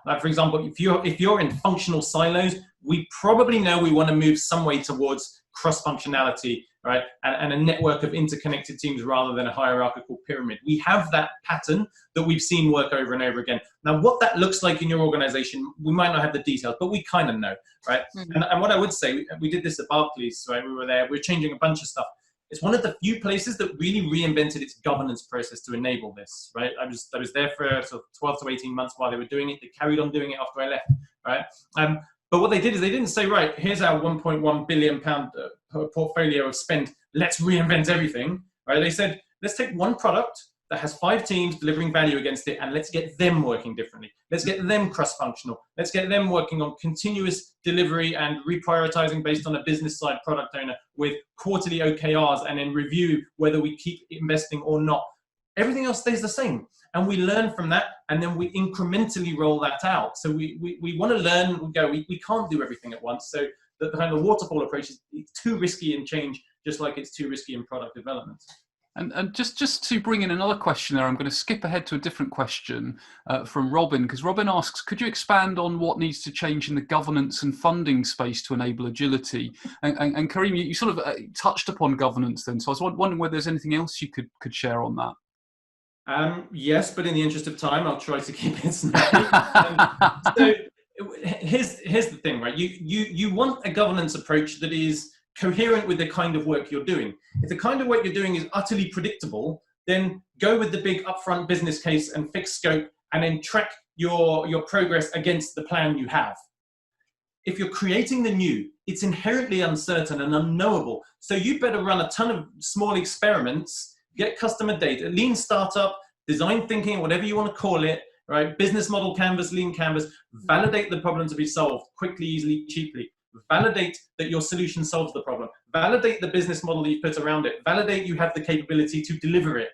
Like for example, if you're in functional silos, we probably know we want to move some way towards cross-functionality, right? And a network of interconnected teams rather than a hierarchical pyramid. We have that pattern that we've seen work over and over again. Now, what that looks like in your organization, we might not have the details, but we kind of know, right? Mm-hmm. And what I would say, we did this at Barclays, right? We were there, we were changing a bunch of stuff. It's one of the few places that really reinvented its governance process to enable this, right? I was there for sort of 12 to 18 months while they were doing it. They carried on doing it after I left, right? But what they did is they didn't say, right, here's our £1.1 billion portfolio of spend. Let's reinvent everything, right? They said, let's take one product that has 5 teams delivering value against it, and let's get them working differently. Let's get them cross-functional. Let's get them working on continuous delivery and reprioritizing based on a business side product owner with quarterly OKRs, and then review whether we keep investing or not. Everything else stays the same. And we learn from that, and then we incrementally roll that out. So we want to learn, we can't do everything at once. So the kind of waterfall approach is too risky in change, just like it's too risky in product development. And just to bring in another question there, I'm going to skip ahead to a different question from Robin, because Robin asks, could you expand on what needs to change in the governance and funding space to enable agility? And Karim, you sort of touched upon governance then, so I was wondering whether there's anything else you could share on that. Yes, but in the interest of time, I'll try to keep it snappy. So here's the thing, right? You want a governance approach that is coherent with the kind of work you're doing. If the kind of work you're doing is utterly predictable, then go with the big upfront business case and fixed scope, and then track your progress against the plan you have. If you're creating the new, it's inherently uncertain and unknowable. So you better run a ton of small experiments, get customer data, lean startup, design thinking, whatever you want to call it, right? Business model canvas, lean canvas, validate the problem to be solved quickly, easily, cheaply. Validate that your solution solves the problem. Validate the business model that you put around it. Validate you have the capability to deliver it.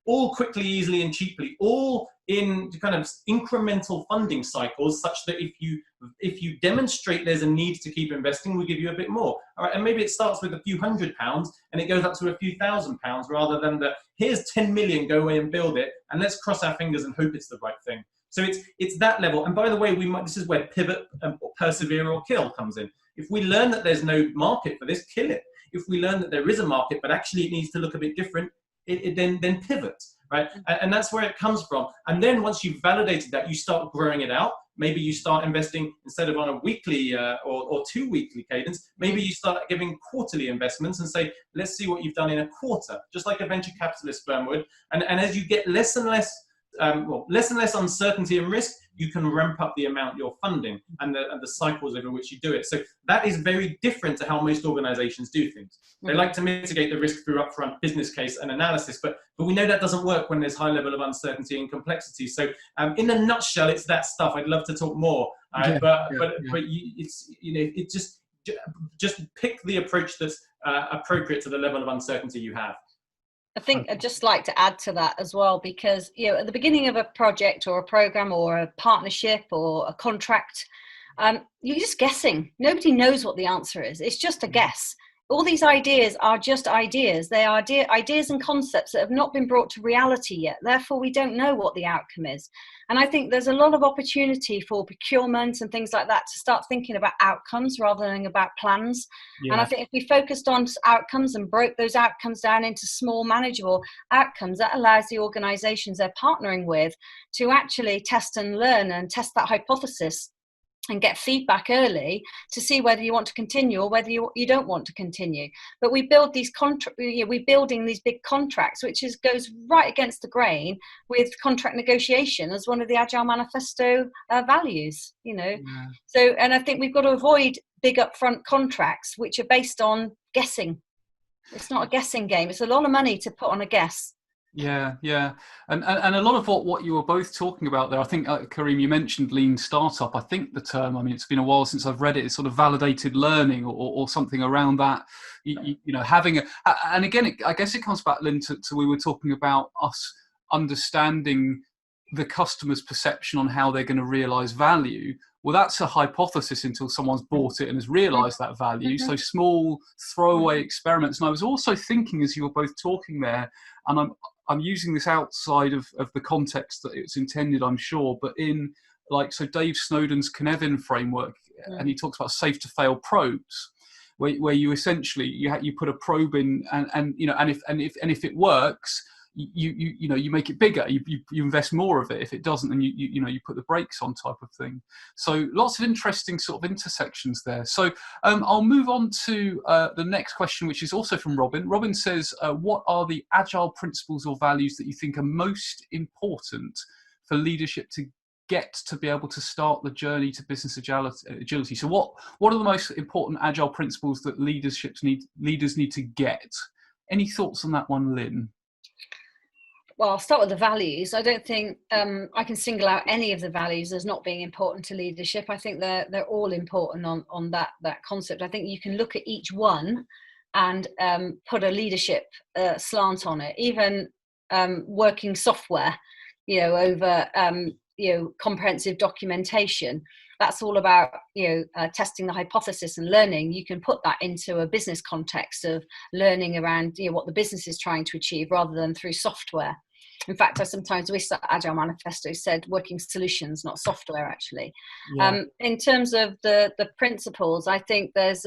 all quickly, easily, and cheaply, all in kind of incremental funding cycles, such that if you demonstrate there's a need to keep investing, we'll give you a bit more. All right, and maybe it starts with a few £100 and it goes up to a few £1,000, rather than here's 10 million, go away and build it, and let's cross our fingers and hope it's the right thing. So it's that level. And by the way, this is where pivot, or persevere or kill comes in. If we learn that there's no market for this, kill it. If we learn that there is a market, but actually it needs to look a bit different, then pivot, right? And that's where it comes from. And then once you've validated that, you start growing it out. Maybe you start investing, instead of on a weekly or 2 weekly cadence, maybe you start giving quarterly investments and say, let's see what you've done in a quarter, just like a venture capitalist firm would. And as you get less and less uncertainty and risk, you can ramp up the amount you're funding and the cycles over which you do it. So that is very different to how most organizations do things. They like to mitigate the risk through upfront business case and analysis, but we know that doesn't work when there's high level of uncertainty and complexity. So in a nutshell, it's that stuff. I'd love to talk more, but just pick the approach that's appropriate to the level of uncertainty you have. I think I'd just like to add to that as well, because at the beginning of a project or a program or a partnership or a contract, you're just guessing. Nobody knows what the answer is. It's just a guess. All these ideas are just ideas. They are ideas and concepts that have not been brought to reality yet. Therefore, we don't know what the outcome is. And I think there's a lot of opportunity for procurement and things like that to start thinking about outcomes rather than about plans. Yeah. And I think if we focused on outcomes and broke those outcomes down into small, manageable outcomes, that allows the organizations they're partnering with to actually test and learn and test that hypothesis and get feedback early to see whether you want to continue or whether you don't want to continue. But we build these we're building these big contracts, which goes right against the grain with contract negotiation as one of the Agile Manifesto values. Yeah. So, and I think we've got to avoid big upfront contracts which are based on guessing. It's not a guessing game. It's a lot of money to put on a guess. Yeah, and a lot of what you were both talking about there, I think, Karim, you mentioned lean startup. I think the term, I mean, it's been a while since I've read it, it's sort of validated learning or something around that, having and again, I guess it comes back, Lynn, to we were talking about us understanding the customer's perception on how they're going to realize value. Well, that's a hypothesis until someone's bought it and has realized that value. Mm-hmm. So small throwaway experiments. And I was also thinking, as you were both talking there, and I'm using this outside of the context that it's intended, I'm sure, but in so Dave Snowden's Cynefin framework, and he talks about safe to fail probes, where you essentially you put a probe in and if it works, you make it bigger, you invest more of it. If it doesn't, then you put the brakes on, type of thing. So lots of interesting sort of intersections there. So I'll move on to the next question, which is also from Robin. Robin says, what are the Agile principles or values that you think are most important for leadership to get to be able to start the journey to business agility? So what are the most important Agile principles that leaders need to get? Any thoughts on that one, Lynn? Well, I'll start with the values. I don't think I can single out any of the values as not being important to leadership. I think they're all important on that concept. I think you can look at each one and put a leadership slant on it. Even working software, over comprehensive documentation. That's all about testing the hypothesis and learning. You can put that into a business context of learning around what the business is trying to achieve, rather than through software. In fact, I sometimes wish that Agile Manifesto said working solutions, not software, actually. Yeah. In terms of the principles, I think there's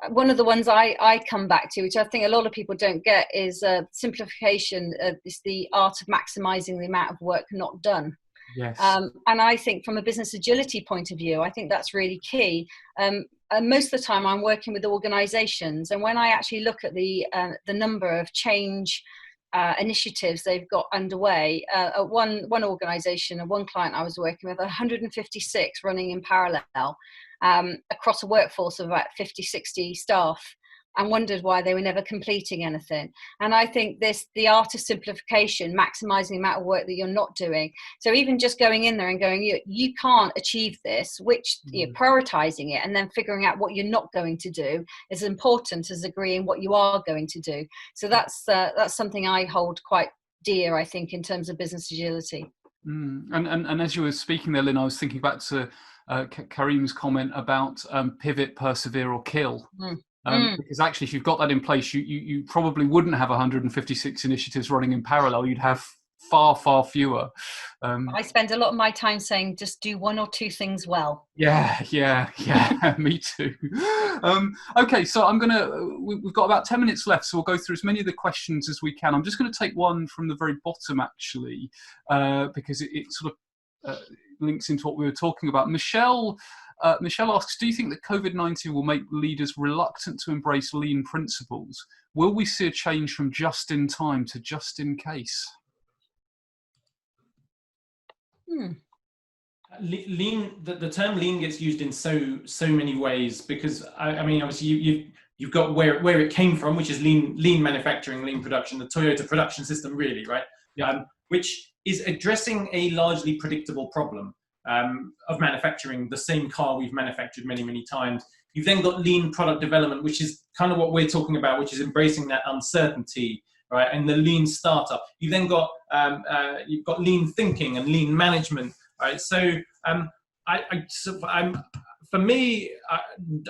one of the ones I come back to, which I think a lot of people don't get, is simplification. It's the art of maximizing the amount of work not done. Yes. And I think from a business agility point of view, I think that's really key. And most of the time I'm working with organizations, and when I actually look at the number of change initiatives they've got underway, at one organization and one client I was working with, 156 running in parallel across a workforce of about 50-60 staff, and wondered why they were never completing anything. And I think the art of simplification, maximizing the amount of work that you're not doing. So even just going in there and going, you can't achieve this, prioritizing it and then figuring out what you're not going to do is as important as agreeing what you are going to do. So that's something I hold quite dear, I think, in terms of business agility. And as you were speaking there, Lynn, I was thinking back to Karim's comment about pivot, persevere, or kill. Because actually, if you've got that in place, you probably wouldn't have 156 initiatives running in parallel. You'd have far fewer. I spend a lot of my time saying just do one or two things well. Yeah, me too. Okay, so we've got about 10 minutes left, so we'll go through as many of the questions as we can. I'm just going to take one from the very bottom, actually, because it sort of links into what we were talking about. Michelle asks, do you think that COVID-19 will make leaders reluctant to embrace lean principles? Will we see a change from just in time to just in case? Lean, the term lean gets used in so many ways, because I mean, obviously you've got where it came from, which is lean manufacturing, lean production, the Toyota production system, really, right? Which is addressing a largely predictable problem of manufacturing the same car we've manufactured many times. You've then got lean product development, which is kind of what we're talking about, which is embracing that uncertainty, right? And the lean startup. You've then got you've got lean thinking and lean management, right? So for me,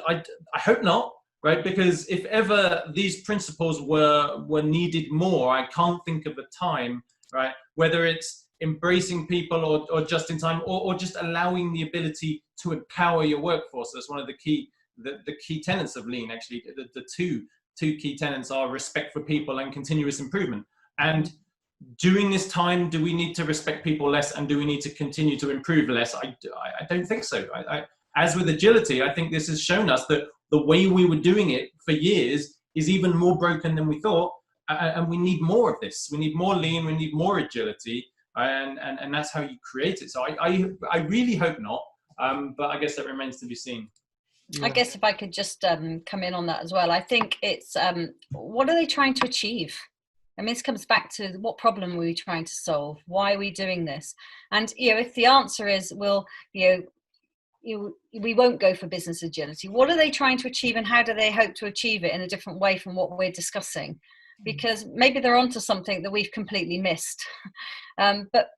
I hope not, right? Because if ever these principles were needed more, I can't think of a time, right? Whether it's embracing people or just in time, or just allowing the ability to empower your workforce. That's one of the key tenets of lean, actually. The two key tenets are respect for people and continuous improvement. And during this time, do we need to respect people less, and do we need to continue to improve less? I don't think so. As with agility, I think this has shown us that the way we were doing it for years is even more broken than we thought, and we need more of this. We need more lean, we need more agility, and that's how you create it. So I really hope not, but I guess that remains to be seen. Yeah. I guess if I could just come in on that as well. I think it's, what are they trying to achieve? I mean, this comes back to what problem are we trying to solve? Why are we doing this? And, if the answer is, well, we won't go for business agility. What are they trying to achieve, and how do they hope to achieve it in a different way from what we're discussing? Because maybe they're onto something that we've completely missed. But,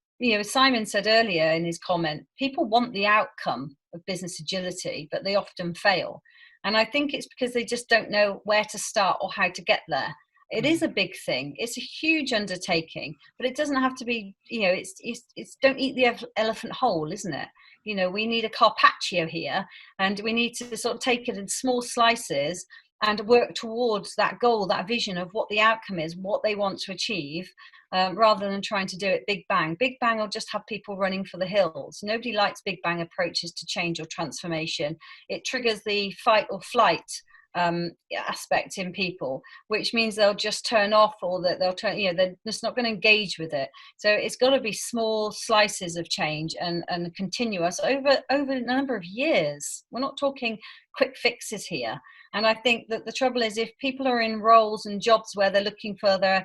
Simon said earlier in his comment, people want the outcome of business agility, but they often fail. And I think it's because they just don't know where to start or how to get there. It is a big thing. It's a huge undertaking, but it doesn't have to be, it's don't eat the elephant whole, isn't it? We need a carpaccio here, and we need to sort of take it in small slices and work towards that goal, that vision of what the outcome is, what they want to achieve, rather than trying to do it big bang. Big bang will just have people running for the hills. Nobody likes big bang approaches to change or transformation. It triggers the fight or flight aspect in people, which means they'll just turn off, or that they'll turn, they're just not going to engage with it. So it's got to be small slices of change and continuous over a number of years. We're not talking quick fixes here. And I think that the trouble is, if people are in roles and jobs where they're looking for their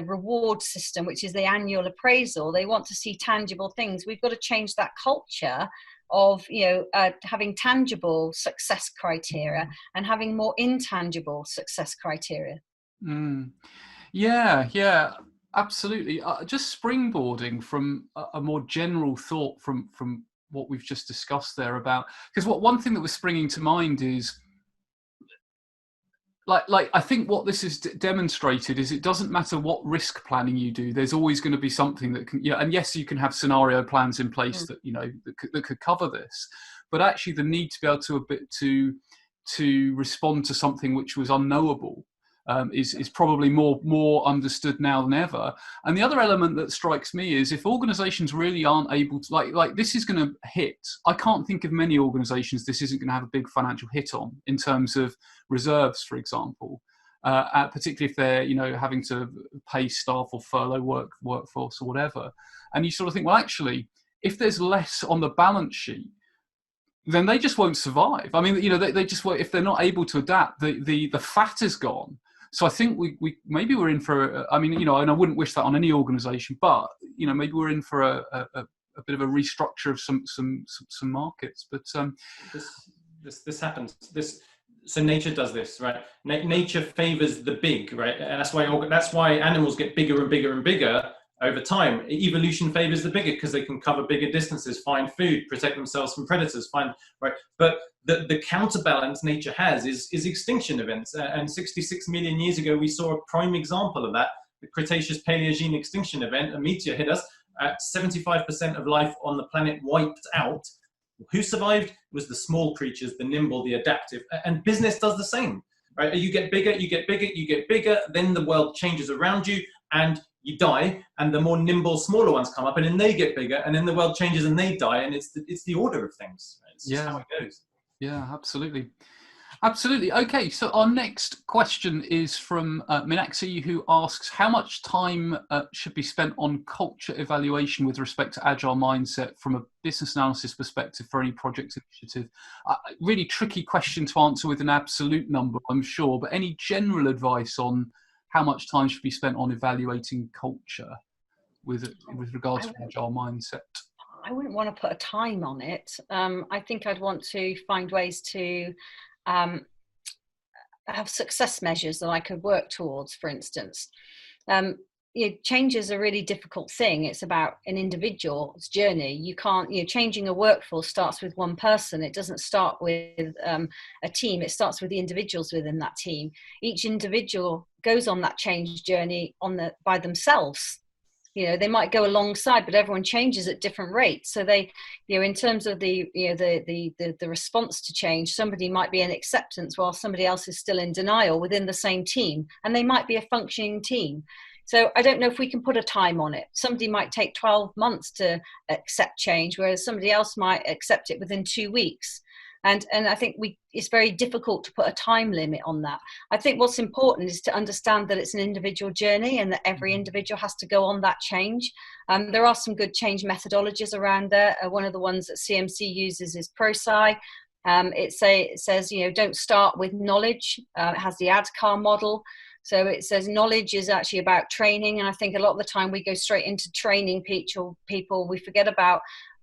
reward system, which is the annual appraisal, they want to see tangible things. We've got to change that culture of having tangible success criteria and having more intangible success criteria. Yeah, absolutely. Just springboarding from a more general thought from what we've just discussed there about, because one thing that was springing to mind is, like I think what this has demonstrated is it doesn't matter what risk planning you do, there's always going to be something that can, and yes, you can have scenario plans in place that that could cover this, but actually the need to be able to respond to something which was unknowable is probably more understood now than ever. And the other element that strikes me is, if organizations really aren't able to, like this is going to hit, I can't think of many organizations this isn't going to have a big financial hit on, in terms of reserves, for example, particularly if they're having to pay staff or furlough workforce or whatever. And you sort of think, well, actually, if there's less on the balance sheet, then they just won't survive. I mean, they just won't, if they're not able to adapt. The fat is gone. So I think we maybe we're in for and I wouldn't wish that on any organisation, but maybe we're in for a bit of a restructure of some markets. But this happens. So nature does this, right? Nature favors the big, right? And that's why animals get bigger and bigger and bigger over time. Evolution favors the bigger because they can cover bigger distances, find food, protect themselves from predators, right? But the counterbalance nature has is extinction events. And 66 million years ago, we saw a prime example of that. The Cretaceous Paleogene extinction event, a meteor hit us. 75% of life on the planet wiped out. Who survived? It was the small creatures, the nimble, the adaptive. And business does the same, right? You get bigger, you get bigger, you get bigger, then the world changes around you and you die, and the more nimble, smaller ones come up, and then they get bigger, and then the world changes and they die, and it's the order of things. Right? It's just how it goes. Yeah, absolutely. Absolutely. Okay, so our next question is from Minaxi, who asks, how much time should be spent on culture evaluation with respect to agile mindset from a business analysis perspective for any project initiative? Really tricky question to answer with an absolute number, I'm sure, but any general advice on how much time should be spent on evaluating culture with regards to agile mindset? I wouldn't want to put a time on it. I think I'd want to find ways to have success measures that I could work towards, for instance. Change is a really difficult thing. It's about an individual's journey. You can't, changing a workforce starts with one person. It doesn't start with a team. It starts with the individuals within that team. Each individual goes on that change journey by themselves. They might go alongside, but everyone changes at different rates. So they, in terms of the response to change, somebody might be in acceptance while somebody else is still in denial within the same team, and they might be a functioning team. So I don't know if we can put a time on it. Somebody might take 12 months to accept change, whereas somebody else might accept it within 2 weeks. And I think it's very difficult to put a time limit on that. I think what's important is to understand that it's an individual journey and that every individual has to go on that change. There are some good change methodologies around there. One of the ones that CMC uses is ProSci. It says, don't start with knowledge. It has the ADKAR model. So it says knowledge is actually about training. And I think a lot of the time we go straight into training people. We forget about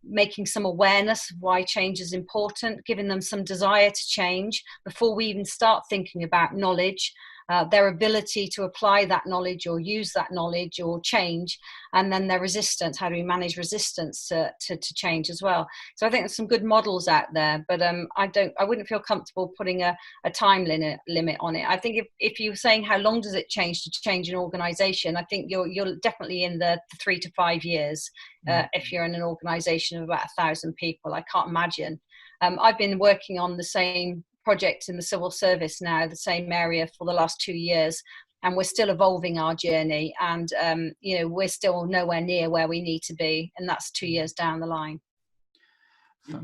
making some awareness of why change is important, giving them some desire to change before we even start thinking about knowledge, their ability to apply that knowledge or use that knowledge or change, and then their resistance. How do we manage resistance to change as well? So I think there's some good models out there, but I wouldn't feel comfortable putting a time limit on it. I think if you're saying how long does it change to change an organization, I think you're definitely in the 3 to 5 years. If you're in an organization of about 1,000 people, I can't imagine. I've been working on the same project in the civil service now, the same area, for the last 2 years, and we're still evolving our journey, and we're still nowhere near where we need to be, and that's 2 years down the line.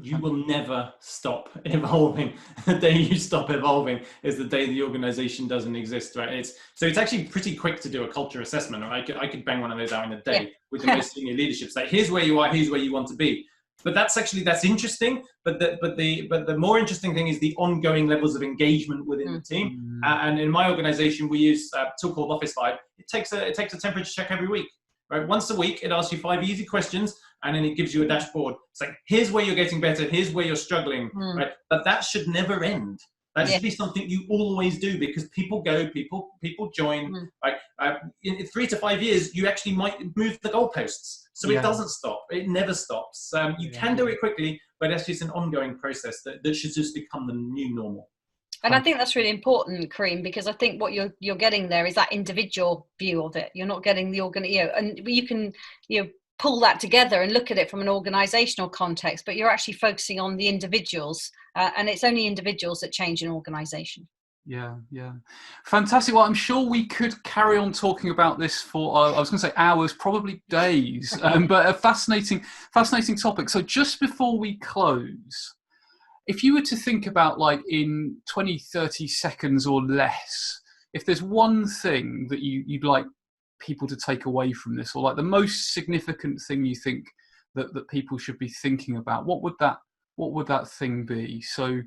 You will never stop evolving. The day you stop evolving is the day the organization doesn't exist, right? It's actually pretty quick to do a culture assessment. I could bang one of those out in a day with the most senior leadership. It's like, here's where you are, here's where you want to be. But that's interesting. But the more interesting thing is the ongoing levels of engagement within the team. And in my organization, we use a tool called Office Vibe. It takes a temperature check every week. Right? Once a week, it asks you 5 easy questions, and then it gives you a dashboard. It's like, here's where you're getting better, here's where you're struggling, right? But that should never end. That should be something you always do, because people go, people join. Right? In 3 to 5 years, you actually might move the goalposts. So it doesn't stop. It never stops. You can do it quickly, but that's just an ongoing process that should just become the new normal. And I think that's really important, Karim, because I think what you're getting there is that individual view of it. You're not getting the and you can pull that together and look at it from an organizational context, but you're actually focusing on the individuals, and it's only individuals that change an organization. Yeah. Fantastic. Well, I'm sure we could carry on talking about this for, I was going to say hours, probably days, but a fascinating topic. So just before we close, if you were to think about, like, in 20, 30 seconds or less, if there's one thing that you'd like people to take away from this, or like the most significant thing you think that people should be thinking about, what would that thing be? So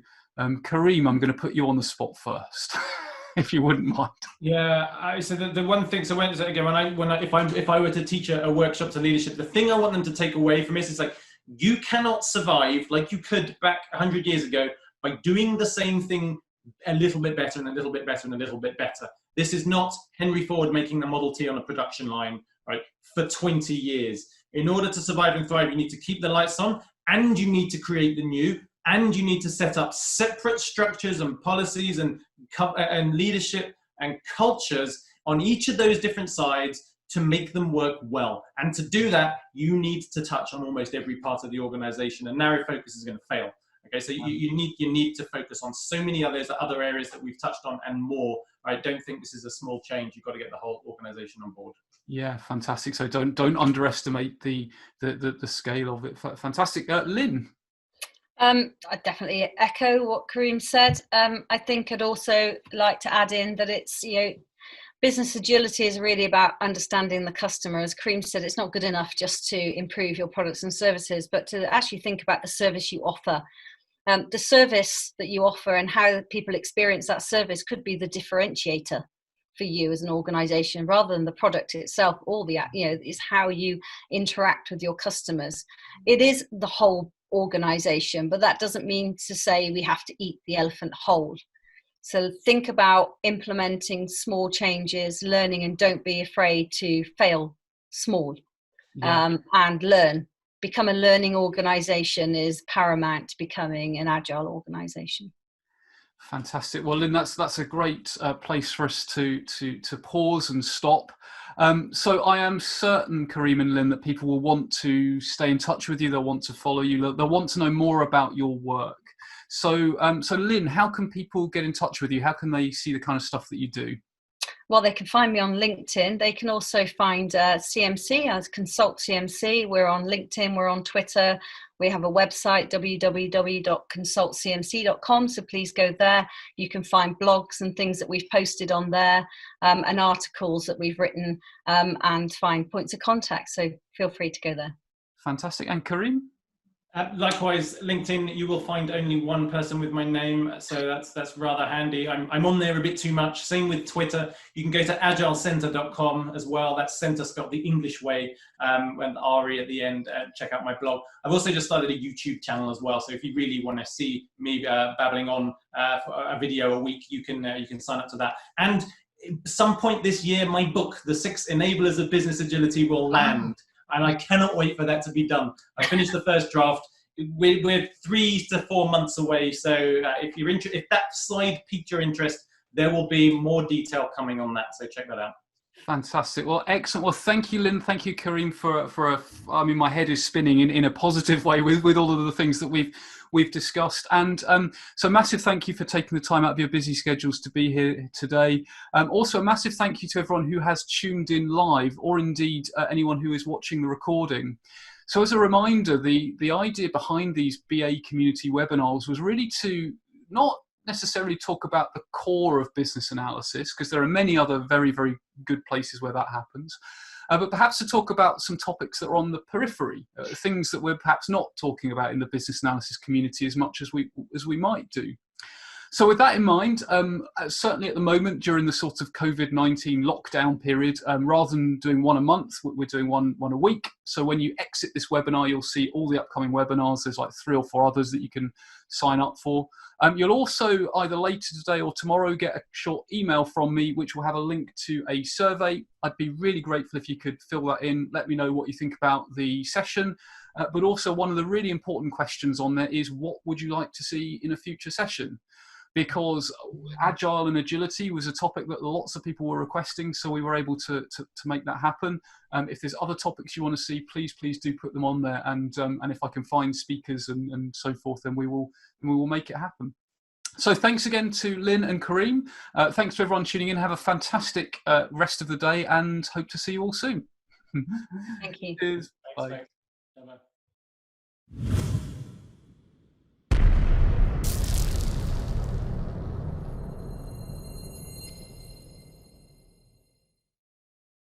Karim, I'm going to put you on the spot first, if you wouldn't mind. Yeah, so the one thing. So if I were to teach a workshop to leadership, the thing I want them to take away from this is, like, you cannot survive like you could back 100 years ago by doing the same thing a little bit better and a little bit better and a little bit better. This is not Henry Ford making the Model T on a production line, right, for 20 years. In order to survive and thrive, you need to keep the lights on, and you need to create the new, and you need to set up separate structures and policies and leadership and cultures on each of those different sides to make them work well. And to do that, you need to touch on almost every part of the organization, and narrow focus is going to fail. Okay, so you need to focus on so many other areas that we've touched on and more. Right? Don't think this is a small change. You've got to get the whole organization on board. Yeah, fantastic. So don't underestimate the scale of it. Fantastic, Lynn. I definitely echo what Karim said. I think I'd also like to add in that it's, business agility is really about understanding the customer. As Karim said, it's not good enough just to improve your products and services, but to actually think about the service you offer. The service that you offer and how people experience that service could be the differentiator for you as an organization, rather than the product itself. Is how you interact with your customers. It is the whole organization, but that doesn't mean to say we have to eat the elephant whole. So think about implementing small changes, learning, and don't be afraid to fail small. And learn. Become a learning organization is paramount to becoming an agile organization. Fantastic. Well, Lynn, that's a great place for us to pause and stop. So I am certain, Karim and Lynn, that people will want to stay in touch with you. They'll want to follow you. They'll want to know more about your work. So Lynn, how can people get in touch with you? How can they see the kind of stuff that you do? Well, they can find me on LinkedIn. They can also find CMC as Consult CMC. We're on LinkedIn, we're on Twitter. We have a website, www.consultcmc.com. So please go there. You can find blogs and things that we've posted on there, and articles that we've written, and find points of contact. So feel free to go there. Fantastic. And Karim? Likewise, LinkedIn, you will find only one person with my name, so that's rather handy. I'm on there a bit too much. Same with Twitter. You can go to agilecenter.com as well. That's center spelled the English way, with RE at the end. Check out my blog. I've also just started a YouTube channel as well, so if you really want to see me babbling on for a video a week, you can sign up to that. And at some point this year, my book, The 6 Enablers of Business Agility, will land. And I cannot wait for that to be done. I finished the first draft. We're 3 to 4 months away. So if you're if that slide piqued your interest, there will be more detail coming on that. So check that out. Fantastic. Well, excellent. Well, thank you, Lynn. Thank you, Karim, I mean, my head is spinning in a positive way with all of the things that we've discussed. And so massive thank you for taking the time out of your busy schedules to be here today. Also, a massive thank you to everyone who has tuned in live, or indeed anyone who is watching the recording. So as a reminder, the idea behind these BA community webinars was really to not necessarily talk about the core of business analysis, because there are many other very, very good places where that happens, but perhaps to talk about some topics that are on the periphery, things that we're perhaps not talking about in the business analysis community as much as we might do. So with that in mind, certainly at the moment during the sort of COVID-19 lockdown period, rather than doing one a month, we're doing one a week. So when you exit this webinar, you'll see all the upcoming webinars. There's like 3 or 4 others that you can sign up for. You'll also either later today or tomorrow get a short email from me, which will have a link to a survey. I'd be really grateful if you could fill that in. Let me know what you think about the session. But also one of the really important questions on there is, what would you like to see in a future session? Because agile and agility was a topic that lots of people were requesting, so we were able to make that happen. If there's other topics you want to see, please do put them on there, and if I can find speakers and so forth, then we will make it happen. So thanks again to Lynn and Karim. Thanks to everyone tuning in. Have a fantastic rest of the day, and hope to see you all soon. Thank you. Cheers. Thanks, Bye. Bye.